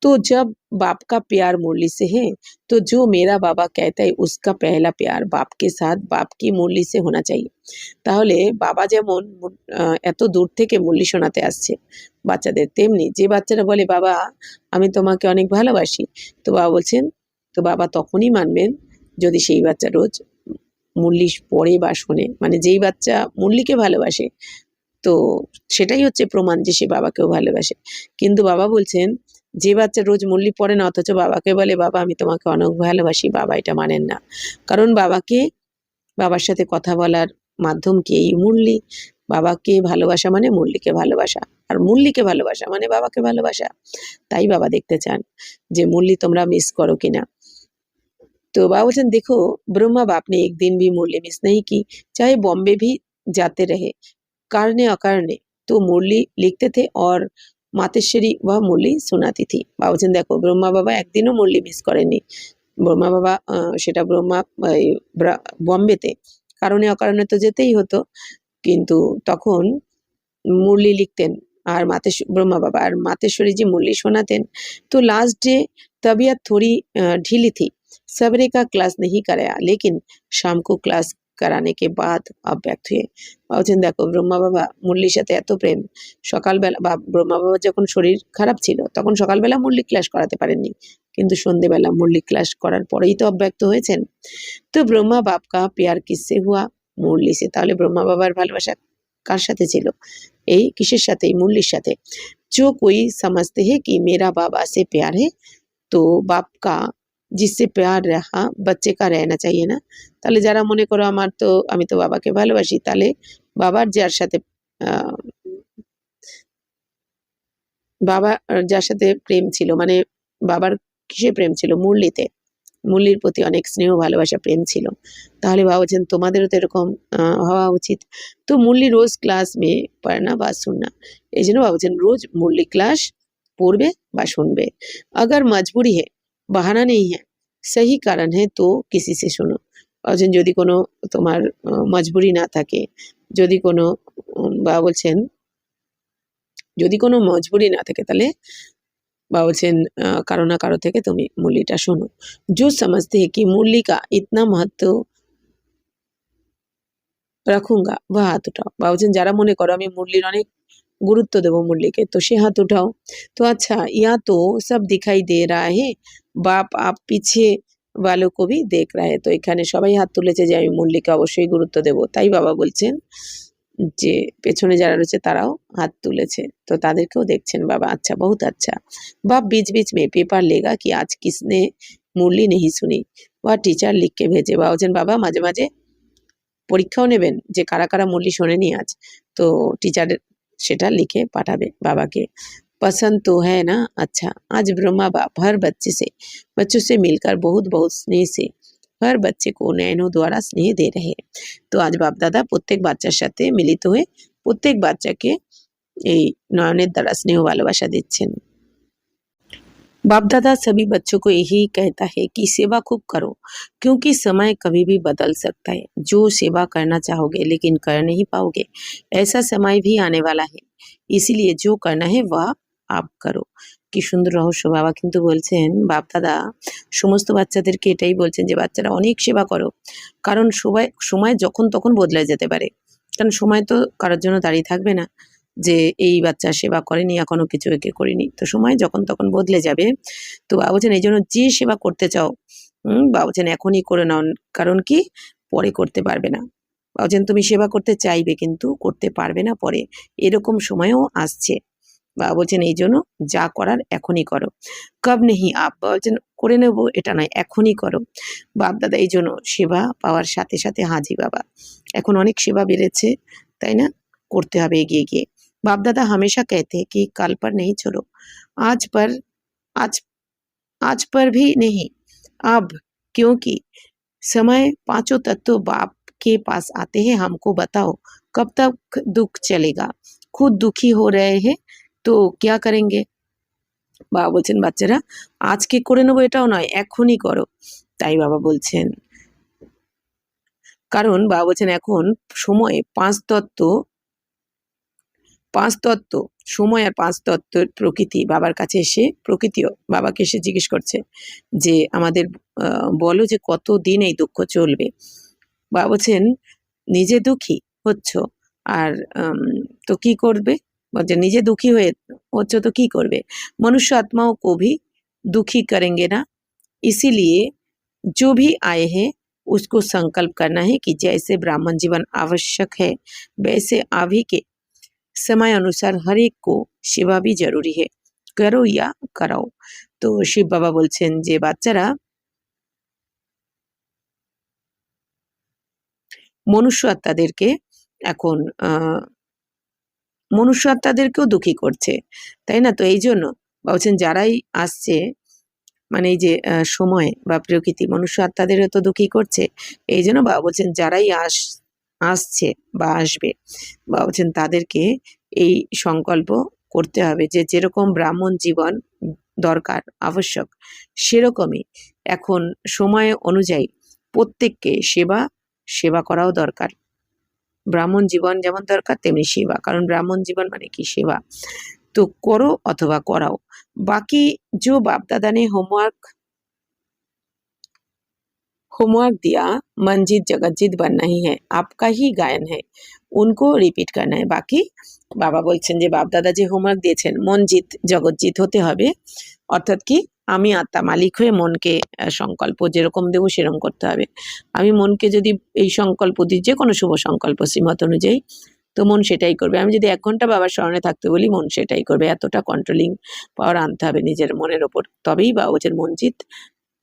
तो जब बाप का प्यार मुरली से है तो जो मेरा बाबा कहता है उसका पहला प्यार बाप के साथ बाप की मुरली से होना चाहिए। তাহলে বাবা যেমন এত দূর থেকে মুরলি শোনাতে আসছে বাচ্চাদের, তেমনি যে বাচ্চারা বলে বাবা আমি তোমাকে অনেক ভালোবাসি, তো বাবা বলছেন তো বাবা তখনই মানবেন যদি সেই বাচ্চা রোজ মুরলি পড়ে বা শোনে, মানে যেই বাচ্চা মুরলিকে ভালোবাসে তো সেটাই হচ্ছে প্রমাণ যে সে বাবাকেও ভালোবাসে। কিন্তু বাবা বলছেন যে বাচ্চা রোজ মুরলি পড়ে না অথচ বাবাকে বলে বাবা আমি তোমাকে অনেক ভালোবাসি, বাবা এটা মানেন না, কারণ বাবার সাথে কথা বলার মাধ্যম কি এই মুরলি। বাবাকে ভালোবাসা মানে মুরলিকে ভালোবাসা, আর মুরলিকে ভালোবাসা মানে বাবাকে ভালোবাসা। তাই বাবা দেখতে চান যে মুরলি তোমরা मिस करो किना। तो बाबा बोलছেন देखो ब्रह्मा बाप ने एक दिन भी मुरली मिस नहीं की, चाहे बॉम्बे भी जाते रहे कारणे अकारणे तो मुरली लिखते थे और मातेश्वरी वह मुरली सुनाती थी। बाबा बोलছেন দেখো ব্রহ্মা বাবা একদিনও মুরলি মিস করেননি। ব্রহ্মা বাবা সেটা বম্বেতে কারণে অকারণে তো যেতেই হতো, কিন্তু তখন মুরলি লিখতেন আর ব্রহ্মা বাবা আর मातेश्वरी जी मुरली सुनातेन। तो लास्ट डे तबीयत थोड़ी ढीली थी, सवेरे का क्लास नहीं कराया, लेकिन शाम को क्लास कराने के बाद अब ব্যর্থ हुए। বলছেন দেখো ব্রহ্মা বাবা মুরলির সাথে এত প্রেম, সকালবেলা ব্রহ্মা বাবার যখন শরীর খারাপ ছিল তখন সকালবেলা মুরলি ক্লাস করাতে পারেননি, কিন্তু সন্ধ্যেবেলা মুরলি ক্লাস করার পরেই তো অব্যক্ত হয়েছেন। তো ব্রহ্মা বাপ কা প্যার কিসসে হুয়া, মুরলি সে। তাহলে ব্রহ্মা বাবার ভালোবাসা কার সাথে ছিল? এই কিসের সাথে? এই মুরলির সাথে। जो कोई समझते हैं कि मेरा बाबा से प्यार है तो बाप का जिससे प्यार रहा बच्चे का रहना चाहिए ना। তাহলে যারা মনে করো আমার তো আমি তো বাবাকে ভালোবাসি, তাহলে বাবার যার সাথে যার সাথে প্রেম ছিল, মানে বাবার কিসে প্রেম ছিল? মুরলিতে। মুরলির প্রতি অনেক স্নেহ ভালোবাসা প্রেম ছিল। তাহলে বাবা বলছেন তোমাদেরও তো এরকম হওয়া উচিত। তো মুরলি রোজ ক্লাস মে পড়না বা শুননা, এই জন্য বাবা বলছেন রোজ মুরলি ক্লাস পড়বে বা শুনবে। अगर मजबूरी है, बहाना नहीं है, सही कारण है तो किसी से सुनो। বলছেন যদি কোনো তোমার মজবুরি না থাকে, যদি কোনো বাবা বলছেন যদি কোনো মজবুরি না থাকে তাহলে बाबा बच्चन कारो ना कारो थे तुम मुरलीटा शोनो। जो समझते हैं कि मुरली का इतना महत्व रखूंगा वह हाथ उठाओ। बाबा बच्चन যারা মনে করো আমি মুরলির অনেক গুরুত্ব দেব মুরলিকে, তো সে हाथ उठाओ। तो अच्छा यहाँ तो सब दिखाई दे रहा है, बाप आप पीछे वालों को भी देख रहा है। तो এখানে সবাই হাত তুলেছে যে আমি মুরলিকে অবশ্যই গুরুত্ব দেব, তাই বাবা বলছেন যে পেছনে যারা রয়েছে তারাও হাত তুলেছে, তো তাদেরকেও দেখছেন বাবা। আচ্ছা বহুত আচ্ছা। बाप बीच बीच में पेपर लेगा कि आज किसने मुरली नहीं सुनी, वह टीचर लिख के भेजे। बाबा বলছেন বাবা মাঝে মাঝে পরীক্ষাও নেবেন যে কারা কারা মুরলি শোনেনি আজ, তো टीचर সেটা লিখে পাঠাবে বাবাকে। पसंद तो है ना? अच्छा आज ब्रह्मा बाप हर बच्चों से मिलकर बहुत बहुत स्नेह से हर बच्चे को नयनों द्वारा स्नेह दे रहे हैं। তো আজ বাপ দাদা প্রত্যেক বাচ্চার সাথে মিলিত হয়ে প্রত্যেক বাচ্চাকে এই নয়নের দ্বারা স্নেহ ভালোবাসা দিচ্ছেন। बाप दादा सभी बच्चों को यही कहता है कि सेवा खूब करो, क्योंकि समय कभी भी बदल सकता है। जो सेवा करना चाहोगे लेकिन कर नहीं पाओगे, ऐसा समय भी आने वाला है, इसीलिए जो करना है वह आप करो। কি সুন্দর রহস্য। বাবা কিন্তু বলছেন বাপ দাদা সমস্ত বাচ্চাদেরকে এটাই বলছেন যে বাচ্চারা অনেক সেবা করো, কারণ সময় যখন তখন বদলে যেতে পারে। কারণ সময় তো কারোর জন্য দাঁড়িয়ে থাকবে না যে এই বাচ্চা সেবা করেনি এখনো কিছু একে করিনি, তো সময় যখন তখন বদলে যাবে। তো বাবা বলছেন এই জন্য যে সেবা করতে চাও বাবা বলছেন এখনই করে নাও, কারণ কি পরে করতে পারবে না। বাবা বলছেন তুমি সেবা করতে চাইবে কিন্তু করতে পারবে না পরে, এরকম সময়ও আসছে। বাবা বলছেন এই জন্য যা করার এখনই করো। কব নেহি আপ, বাবা বলছেন করে নেবো এটা নয়, এখনই করো। বাপ দাদা এই জন্য সেবা পাওয়ার সাথে সাথে হাজি বাবা, এখন অনেক সেবা বেড়েছে তাই না, করতে হবে এগিয়ে গিয়ে। बाप दादा हमेशा कहते हैं कि कल पर नहीं छोड़ो, आज पर भी नहीं अब, क्योंकि समय पांचों तत्व बाप के पास आते हैं। हमको बताओ कब तक दुख चलेगा, खुद दुखी हो रहे हैं तो क्या करेंगे। বাবা বলছেন বাচ্চারা আজকে করে নেবো এটাও নয়, এখনই করো। তাই বাবা বলছেন, কারণ বাবা বলছেন এখন সময় পাঁচ তত্ত্ব সময় আর পাঁচ তত্ত্বের প্রকৃতি বাবার কাছে এসে, প্রকৃতিও বাবাকে এসে জিজ্ঞেস করছে যে আমাদের বলো যে কতদিন এই দুঃখ চলবে। বাবা বলছেন নিজে দুঃখী হচ্ছ আর তো কি করবে, বলছে নিজে দুঃখী হচ্ছ তো কি করবে। मनुष्य आत्माओं को भी दुखी करेंगे ना, इसीलिए जो भी आए हैं उसको संकल्प करना है कि जैसे ब्राह्मण जीवन आवश्यक है वैसे अभी के समय अनुसार हर एक को सेवा भी जरूरी है, करो या कराओ। तो शिव बाबा বলছেন যে বাচ্চারা মনুষ্য আত্মাদেরকে এখন মনুষ্য আত্মাদেরকেও দুঃখী করছে তাই না, তো এই জন্য বলছেন যারাই আসছে মানে এই যে সময় বা প্রকৃতি মনুষ্য আত্মাদেরও তো দুঃখী করছে, এই জন্য বাবা বলছেন যারাই আসছে বা আসবে বাবা বলছেন তাদেরকে এই সংকল্প করতে হবে যে যেরকম ব্রাহ্মণ জীবন দরকার আবশ্যক সেরকমই এখন সময় অনুযায়ী প্রত্যেককে সেবা করাও দরকার। ব্রাহ্মণ জীবন যেমন দরকার তেমনি সেবা, কারণ ব্রাহ্মণ জীবন মানে কি সেবা। তো করো অথবা করাও। বাকি जो बाप दादा ने होमवर्क दिया मंजीत जगतजीत बनना ही है, आपका ही गायन है, उनको रिपीट करना है। বাকি বাবা বলছেন যে বাপ দাদা যে হোমওয়ার্ক দিয়েছেন মনজিত জগৎজিৎ হতে হবে, অর্থাৎ কি আমি আত্মা মালিক হয়ে মনকে সংকল্প যেরকম দেবো সেরকম করতে হবে। আমি মনকে যদি এই সংকল্প দিই যে কোনো শুভ সংকল্প শ্রীমত অনুযায়ী তো মন সেটাই করবে। আমি যদি 1 ঘন্টা বাবার স্মরণে থাকতে বলি, মন সেটাই করবে। এতটা কন্ট্রোলিং পাওয়ার আনতে হবে নিজের মনের ওপর। তবেই বাবা বলছেন মন জিত।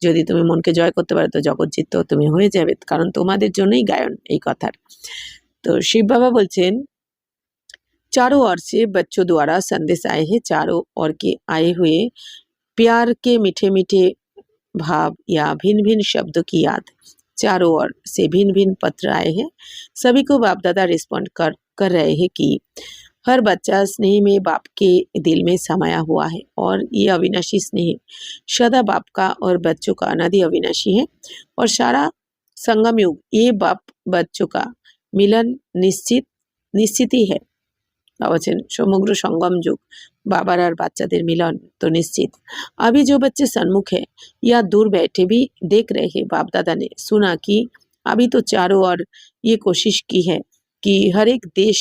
যদি তুমি মনকে জয় করতে পারো তো জগৎ জিত তুমি হয়ে যাবে। কারণ তোমাদের জন্যই গায়ন এই কথার। তো শিব বাবা বলছেন, चारों ओर से बच्चों द्वारा संदेश आए हैं। चारों ओर के आए हुए प्यार के मीठे मीठे भाव या भिन्न भिन्न शब्दों की याद। चारों ओर से भिन्न भिन्न पत्र आए हैं। सभी को बाप दादा रिस्पॉन्ड कर रहे हैं कि हर बच्चा स्नेह में बाप के दिल में समाया हुआ है और ये अविनाशी स्नेह सदा बाप का और बच्चों का अनादि अविनाशी है। और सारा संगम युग ये बाप बच्चों का मिलन निश्चित ही है। बच्चन समग्र संगम युग बाबार और बाच्चादेर मिलन तो निश्चित। अभी जो बच्चे सन्मुख है या दूर बैठे भी देख रहे हैं, बाप दादा ने सुना कि अभी तो चारों ओर ये कोशिश की है कि हर एक देश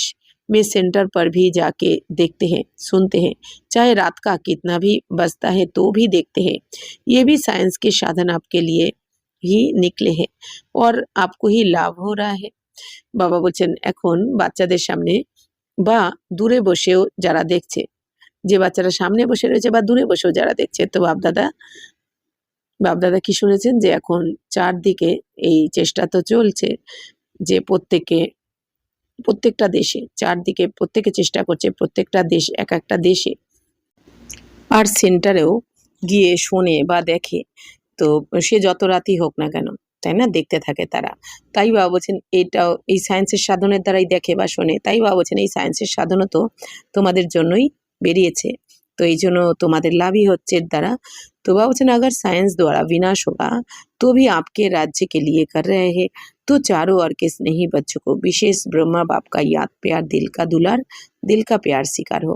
में सेंटर पर भी जाके देखते हैं, सुनते हैं, चाहे रात का कितना भी बजता है तो भी देखते हैं। ये भी साइंस के साधन आपके लिए ही निकले हैं और आपको ही लाभ हो रहा है। बाबा बोलছেন এখন বাচ্চাদের সামনে বা দূরে বসেও যারা দেখছে, যে বাচ্চারা সামনে বসে রয়েছে বা দূরে বসেও যারা দেখছে, তো বাপদাদা কি শুনেছেন যে এখন চারদিকে এই চেষ্টা তো চলছে যে প্রত্যেকটা দেশে চারদিকে প্রত্যেকে চেষ্টা করছে, প্রত্যেকটা দেশ এক একটা দেশে আর সেন্টারেও গিয়ে শোনে বা দেখে। তো সে যত রাতই হোক না কেন, তাই না, দেখতে থাকে তারা। তাই বাবা বলছেন এটাও এই সায়েন্সের সাধনের দ্বারাই দেখে বা শোনে। তাই বাবা বলছেন এই সায়েন্সের সাধনও তো তোমাদের জন্যই বেরিয়েছে, तो এই জন্য তোমাদের लाभी হচ্ছে এর দ্বারা। तो बाबा वचन अगर साइंस द्वारा विनाश होगा तो भी आपके राज्य के लिए कर रहे हैं। तो चारों ओर के स्नेही बच्चों को विशेष ब्रह्मा बाप का याद प्यार, दिल का दुलार, दिल का प्यार शिकार हो।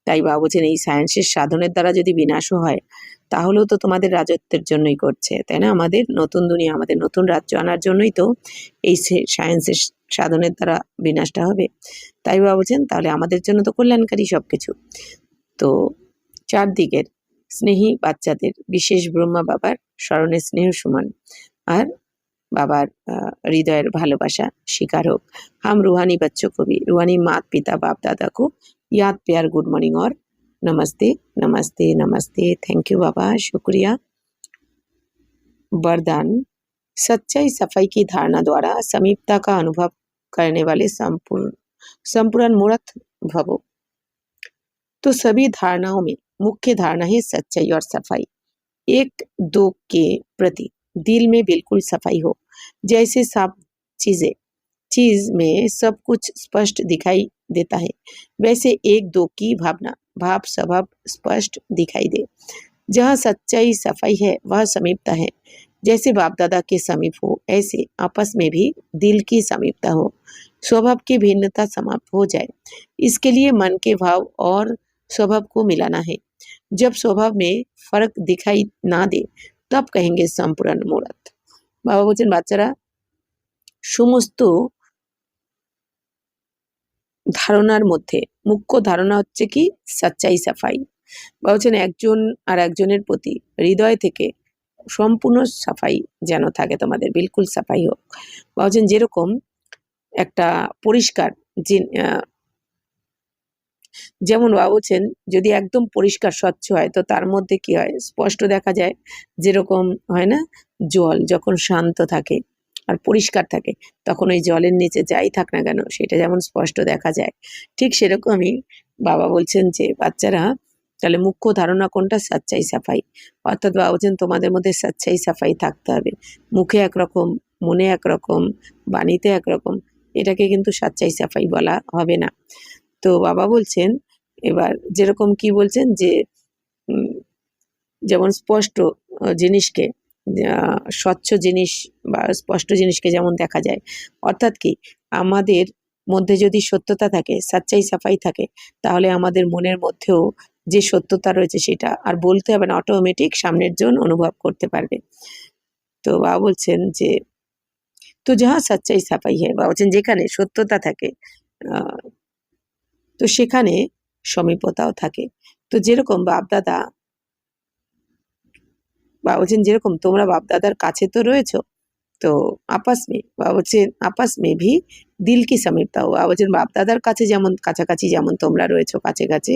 তাই বাবা বলছেন এই সায়েন্সের সাধনের দ্বারা যদি বিনাশও হয় তাহলেও তো তোমাদের রাজত্বের জন্যই করছে, তাই না, আমাদের নতুন দুনিয়া আমাদের নতুন রাজ্য আনার জন্যই তো এই সায়েন্সের সাধনের দ্বারা বিনাশটা হবে। তাই বাবা বলছেন তাহলে আমাদের জন্য তো কল্যাণকারী সবকিছু। তো চারদিকের স্নেহী বাচ্চাদের বিশেষ ব্রহ্মা বাবার স্মরণে স্নেহ সমান আর বাবার হৃদয়ের ভালোবাসা শিকার হোক। हम रूहानी बच्चों को भी रूहानी माता पिता बाप दादा को याद प्यार गुड मॉर्निंग और नमस्ते नमस्ते नमस्ते। थैंक यू बाबा, शुक्रिया। वरदान, सच्चाई सफाई की धारणा द्वारा समीपता का अनुभव करने वाले संपूर्ण मूर्त भवो। तो सभी धारणाओं में मुख्य धारणा है सच्चाई और सफाई। एक दो के प्रति दिल में बिल्कुल सफाई हो, जैसे साफ चीज में सब कुछ स्पष्ट दिखाई देता है, वैसे एक दो की भावना भाव स्वभाव स्पष्ट दिखाई दे। जहाँ सच्चाई सफाई है वह समीपता है। जैसे बाप दादा के समीप हो ऐसे आपस में भी दिल की समीपता हो, स्वभाव की भिन्नता समाप्त हो जाए। इसके लिए मन के भाव और स्वभाव को मिलाना है। जब स्वभाव में फर्क दिखाई ना दे तब कहेंगे संपूर्ण मूर्त। बाबा बोलছেন বাচ্চারা সমস্ত ধারণার মধ্যে মুখ্য ধারণা হচ্ছে কি সচ্চাই সাফাই। বাবা বলছেন একজন আর একজনের প্রতি হৃদয় থেকে সম্পূর্ণ সাফাই যেন থাকে তোমাদের, বিলকুল সাফাই হোক। বাবা বলছেন যেরকম একটা পরিষ্কার যেমন বাবা বলছেন যদি একদম পরিষ্কার স্বচ্ছ হয় তো তার মধ্যে কি হয় স্পষ্ট দেখা যায়। যেরকম হয় না জল যখন শান্ত থাকে আর পরিষ্কার থাকে তখন ওই জলের নিচে যাই থাক না কেন সেটা যেমন স্পষ্ট দেখা যায়, ঠিক সেরকমই বাবা বলছেন যে বাচ্চারা তাহলে মুখ্য ধারণা কোনটা, সচ্চাই সাফাই। অর্থাৎ বাবা বলছেন তোমাদের মধ্যে সচ্চাই সাফাই থাকতে হবে। মুখে একরকম, মনে একরকম, বাণীতে একরকম, এটাকে কিন্তু সচ্চাই সাফাই বলা হবে না। তো বাবা বলছেন এবার যেরকম কি বলছেন যে যেমন স্পষ্ট জিনিসকে স্বচ্ছ জিনিস বা স্পষ্ট জিনিসকে যেমন দেখা যায়, অর্থাৎ কি আমাদের মধ্যে যদি সত্যতা থাকে, সচ্চাই সাফাই থাকে, তাহলে আমাদের মনের মধ্যেও যে সত্যতা রয়েছে সেটা আর বলতে হবে না, অটোমেটিক সামনের জন অনুভব করতে পারবে। তো বাবা বলছেন যে তো যাহা সচ্চাই সাফাই হয়, বাবা বলছেন যেখানে সত্যতা থাকে তো সেখানে সমীপতাও থাকে। তো যেরকম বাপদাদা বাবা বলছেন যেরকম তোমরা বাপদাদার কাছে তো রয়েছো, तो आपस में बाबा बच्चे आपस में भी দিল কি সমীপতা হো। বাবা বলছেন বাপ দাদার কাছে যেমন কাছাকাছি যেমন তোমরা রয়েছো কাছে কাছে,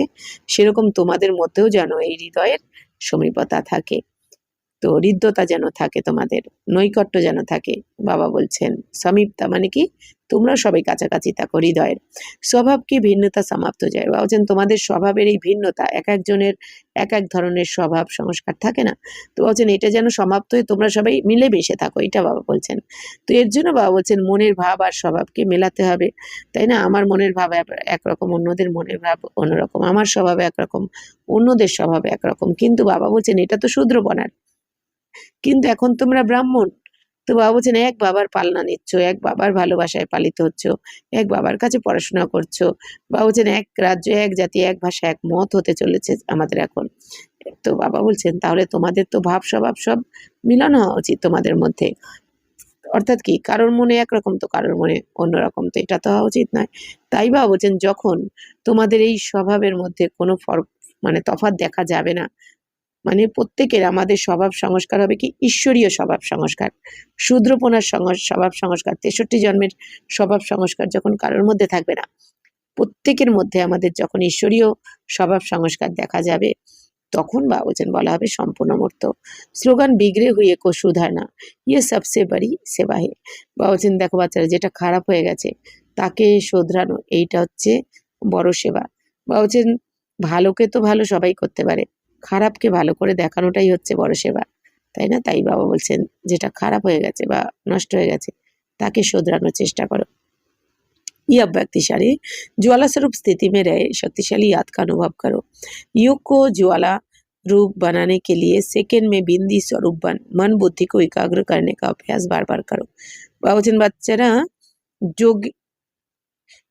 সেরকম তোমাদের মধ্যেও যেন এই হৃদয়ের সমীপতা থাকে। তো হৃদ্যতা যেন থাকে, তোমাদের নৈকট্য যেন থাকে। বাবা বলছেন সমীপতা মানে কি, তোমরা সবাই কাছাকাছি থাকো হৃদয়ের। স্বভাব কি ভিন্নতা সমাপ্ত হয়ে যায়। বাবা বলছেন তোমাদের স্বভাবের এই ভিন্নতা, এক একজনের এক এক ধরনের স্বভাব সংস্কার থাকে না, তো বলছেন এটা যেন সমাপ্ত হয়ে তোমরা সবাই মিলেমিশে থাকো, এটা বাবা বলছেন। তো এর জন্য বাবা বলছেন মনের ভাব আর স্বভাবকে মেলাতে হবে, তাই না? আমার মনের ভাব একরকম, অন্যদের মনের ভাব অন্যরকম, আমার স্বভাব একরকম, অন্যদের স্বভাব একরকম, কিন্তু বাবা বলছেন এটা তো শূদ্রপনার। কিন্তু এখন তোমরা ব্রাহ্মণ, তো বাবা বলছেন এক বাবার পালনা নিচ্ছ, এক বাবার ভালোবাসায় পালিত হচ্ছ, এক বাবার কাছে পড়াশোনা করছো। বাবা বলছেন এক রাজ্য, এক জাতি, এক ভাষা, এক মত হতে চলেছে আমাদের এখন। তো বাবা বলছেন তাহলে তোমাদের তো ভাব স্বভাব সব মিলন হওয়া উচিত তোমাদের মধ্যে। অর্থাৎ কি, কারোর মনে একরকম তো কারোর মনে অন্যরকম, তো এটা তো হওয়া উচিত নয়। তাই বাবা বলছেন যখন তোমাদের এই স্বভাবের মধ্যে কোনো মানে তফাৎ দেখা যাবে না, মানে প্রত্যেকের আমাদের স্বভাব সংস্কার হবে কি ঈশ্বরীয় স্বভাব সংস্কার। শূদ্রপনার স্বভাব সংস্কার, 63 জন্মের স্বভাব সংস্কার যখন কারোর মধ্যে থাকবে না, প্রত্যেকের মধ্যে আমাদের যখন ঈশ্বরীয় স্বভাব সংস্কার দেখা যাবে, তখন বা বলছেন বলা হবে সম্পূর্ণ মূর্ত। স্লোগান বিগড়ে হুয়ে কো সুধারনা, ইয়ে সবসে বড়ি সেবা হে। বা বলছেন দেখো বাচ্চারা, যেটা খারাপ হয়ে গেছে তাকে শোধরানো, এইটা হচ্ছে বড় সেবা। বা বলছেন ভালোকে তো ভালো সবাই করতে পারে, খারাপকে ভালো করে দেখানোটাই হচ্ছে বড় সেবা, তাই না? তাই বাবা বলছেন যেটা খারাপ হয়ে গেছে বা নষ্ট হয়ে গেছে তাকে শোধরানোর চেষ্টা করো। ये अब व्यक्तिशाली ज्वाला स्वरूप स्थिति में रहे शक्तिशाली याद का अनुभव करो। योग को ज्वाला रूप बनाने के लिए सेकेंड में बिंदी स्वरूप बन मन बुद्धि को एकाग्र करने का अभ्यास बार बार करो। বাবা বলছেন বাচ্চারা, যোগ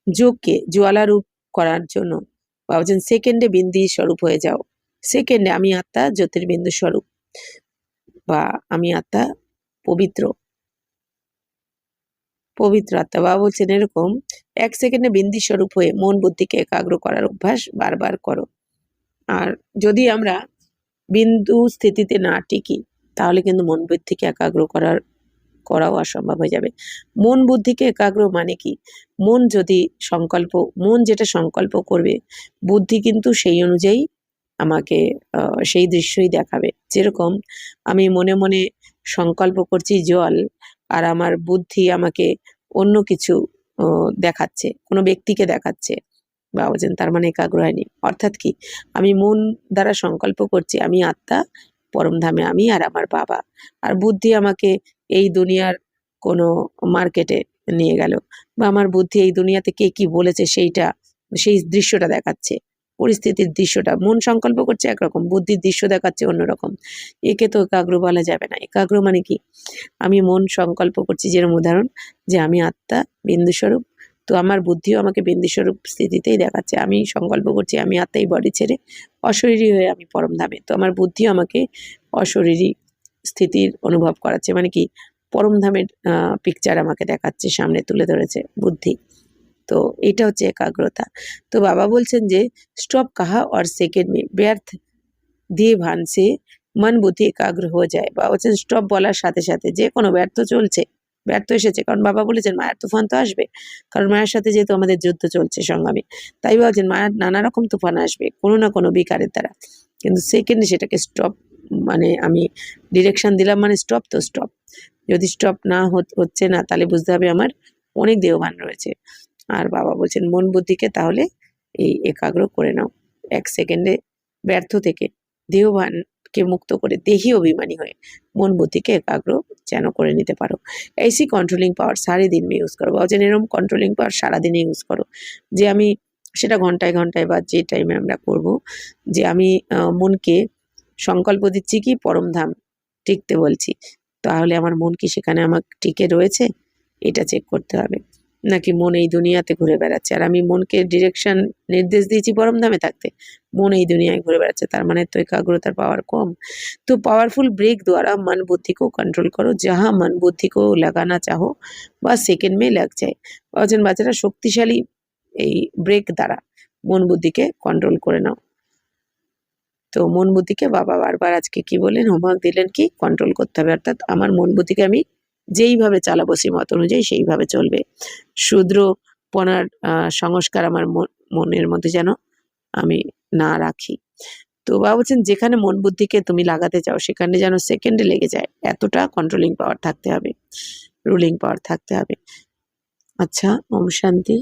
যোগকে জ্বালা রূপ করার জন্য বাবা বলছেন সেকেন্ডে বিন্দি স্বরূপ হয়ে যাও। সেকেন্ডে আমি আত্মা জ্যোতির্বিন্দু স্বরূপ, বা আমি আত্মা পবিত্র, পবিত্র আত্মা। বাবা বলছেন এরকম 1 সেকেন্ডে বিন্দি স্বরূপ হয়ে মন বুদ্ধিকে একাগ্র করার অভ্যাস বারবার করো। আর যদি আমরা বিন্দু স্থিতিতে না টিকি, তাহলে কিন্তু মন বুদ্ধিকে একাগ্র করাও অসম্ভব হয়ে যাবে। মন বুদ্ধিকে একাগ্র মানে কি, মন যেটা সংকল্প করবে, বুদ্ধি কিন্তু সেই অনুযায়ী আমাকে সেই দৃশ্যই দেখাবে। যেরকম আমি মনে মনে সংকল্প করছি জল, আর আমার বুদ্ধি আমাকে অন্য কিছু দেখাচ্ছে, কোনো ব্যক্তিকে দেখাচ্ছে, বা বলছেন তার মানে একাগ্র হয়নি। অর্থাৎ কি, আমি মন দ্বারা সংকল্প করছি আমি আত্মা, পরমধামে আমি আর আমার বাবা, আর বুদ্ধি আমাকে এই দুনিয়ার কোনো মার্কেটে নিয়ে গেল, বা আমার বুদ্ধি এই দুনিয়াতে কে কি বলেছে সেই দৃশ্যটা দেখাচ্ছে, পরিস্থিতির দৃশ্যটা। মন সংকল্প করছে একরকম, বুদ্ধির দৃশ্য দেখাচ্ছে অন্যরকম। একে তো একাগ্র বলা যাবে না। একাগ্র মানে কি, আমি মন সংকল্প করছি, যেরকম উদাহরণ যে আমি আত্মা বিন্দুস্বরূপ, তো আমার বুদ্ধিও আমাকে বিন্দুস্বরূপ স্থিতিতেই দেখাচ্ছে। আমি সংকল্প করছি আমি আত্মাই বডি ছেড়ে অশরীরী হয়ে আমি পরমধামে, তো আমার বুদ্ধিও আমাকে অশরীরী স্থিতির অনুভব করাচ্ছে, মানে কি পরমধামের পিকচার আমাকে দেখাচ্ছে, সামনে তুলে ধরেছে বুদ্ধি। তো এটা হচ্ছে একাগ্রতা। তো বাবা বলছেন যে স্টপ কাহা और सेकंड में व्यर्थ দিয়ে ভান সে মন বুদ্ধি একাগ্র হয়ে যায়। বাবা বলছেন স্টপ বলার সাথে সাথে যে কোনো ব্যর্থ এসেছে, কারণ বাবা বলেছেন মায়ের তুফান তো আসবে, কারণ মায়ের সাথে যেহেতু আমাদের যুদ্ধ চলছে সংগ্রামী, তাই বলছেন মায়ের নানা রকম তুফান আসবে কোনো না কোনো বিকারের দ্বারা, কিন্তু সেকেন্ডে সেটাকে স্টপ, মানে আমি ডিরেকশন দিলাম মানে স্টপ, তো স্টপ। যদি স্টপ না হচ্ছে না, তাহলে বুঝতে হবে আমার অনেক দেহভান রয়েছে। আর বাবা বলছেন মন বুদ্ধিকে তাহলে এই একাগ্র করে নাও। 1 সেকেন্ডে ব্যর্থ থেকে দেহভানকে মুক্ত করে দেহি অভিমানী হয়ে মন বুদ্ধিকে একাগ্র যেন করে নিতে পারো। ऐसी কন্ট্রোলিং পাওয়ার সারা দিন মে ইউজ করো। বাবা বলছেন এরকম কন্ট্রোলিং পাওয়ার সারাদিনে ইউজ করো, যে আমি সেটা ঘন্টায় ঘন্টায় বা যে টাইমে আমরা করব, যে আমি মনকে সংকল্প দিচ্ছি কি পরমধাম টিকতে বলছি, তাহলে আমার মন কি সেখানে আমার টিকে রয়েছে, এটা চেক করতে হবে। নাকি মন এই দুনিয়াতে ঘুরে বেড়াচ্ছে, আর আমি মনকে ডিরেকশন নির্দেশ দিয়েছি পরমধামে থাকতে, মন এই দুনিয়ায় ঘুরে বেড়াচ্ছে, তার মানে তো একাগ্রতার পাওয়ার কম। तो पावरफुल ब्रेक द्वारा मन बुद्धि को कंट्रोल करो, जहां मन बुद्धि को लगाना चाहो वह सेकेंड में लग जाए। বলছেন বাচ্চারা শক্তিশালী এই ব্রেক দ্বারা মন বুদ্ধিকে কন্ট্রোল করে নাও। তো মন বুদ্ধিকে বাবা বারবার আজকে কি বললেন, হোমওয়ার্ক দিলেন কি কন্ট্রোল করতে হবে, অর্থাৎ আমার মন বুদ্ধিকে আমি যেইভাবে চালাবো শ্রীমত অনুযায়ী সেইভাবে চলবে। শূদ্রপনার সংস্কার আমার মনের মধ্যে যেন আমি না রাখি। তো বাবা বলছেন যেখানে মন বুদ্ধিকে তুমি লাগাতে চাও সেখানে যেন সেকেন্ডে লেগে যায়, এতটা কন্ট্রোলিং পাওয়ার থাকতে হবে, রুলিং পাওয়ার থাকতে হবে। আচ্ছা, ওম শান্তি।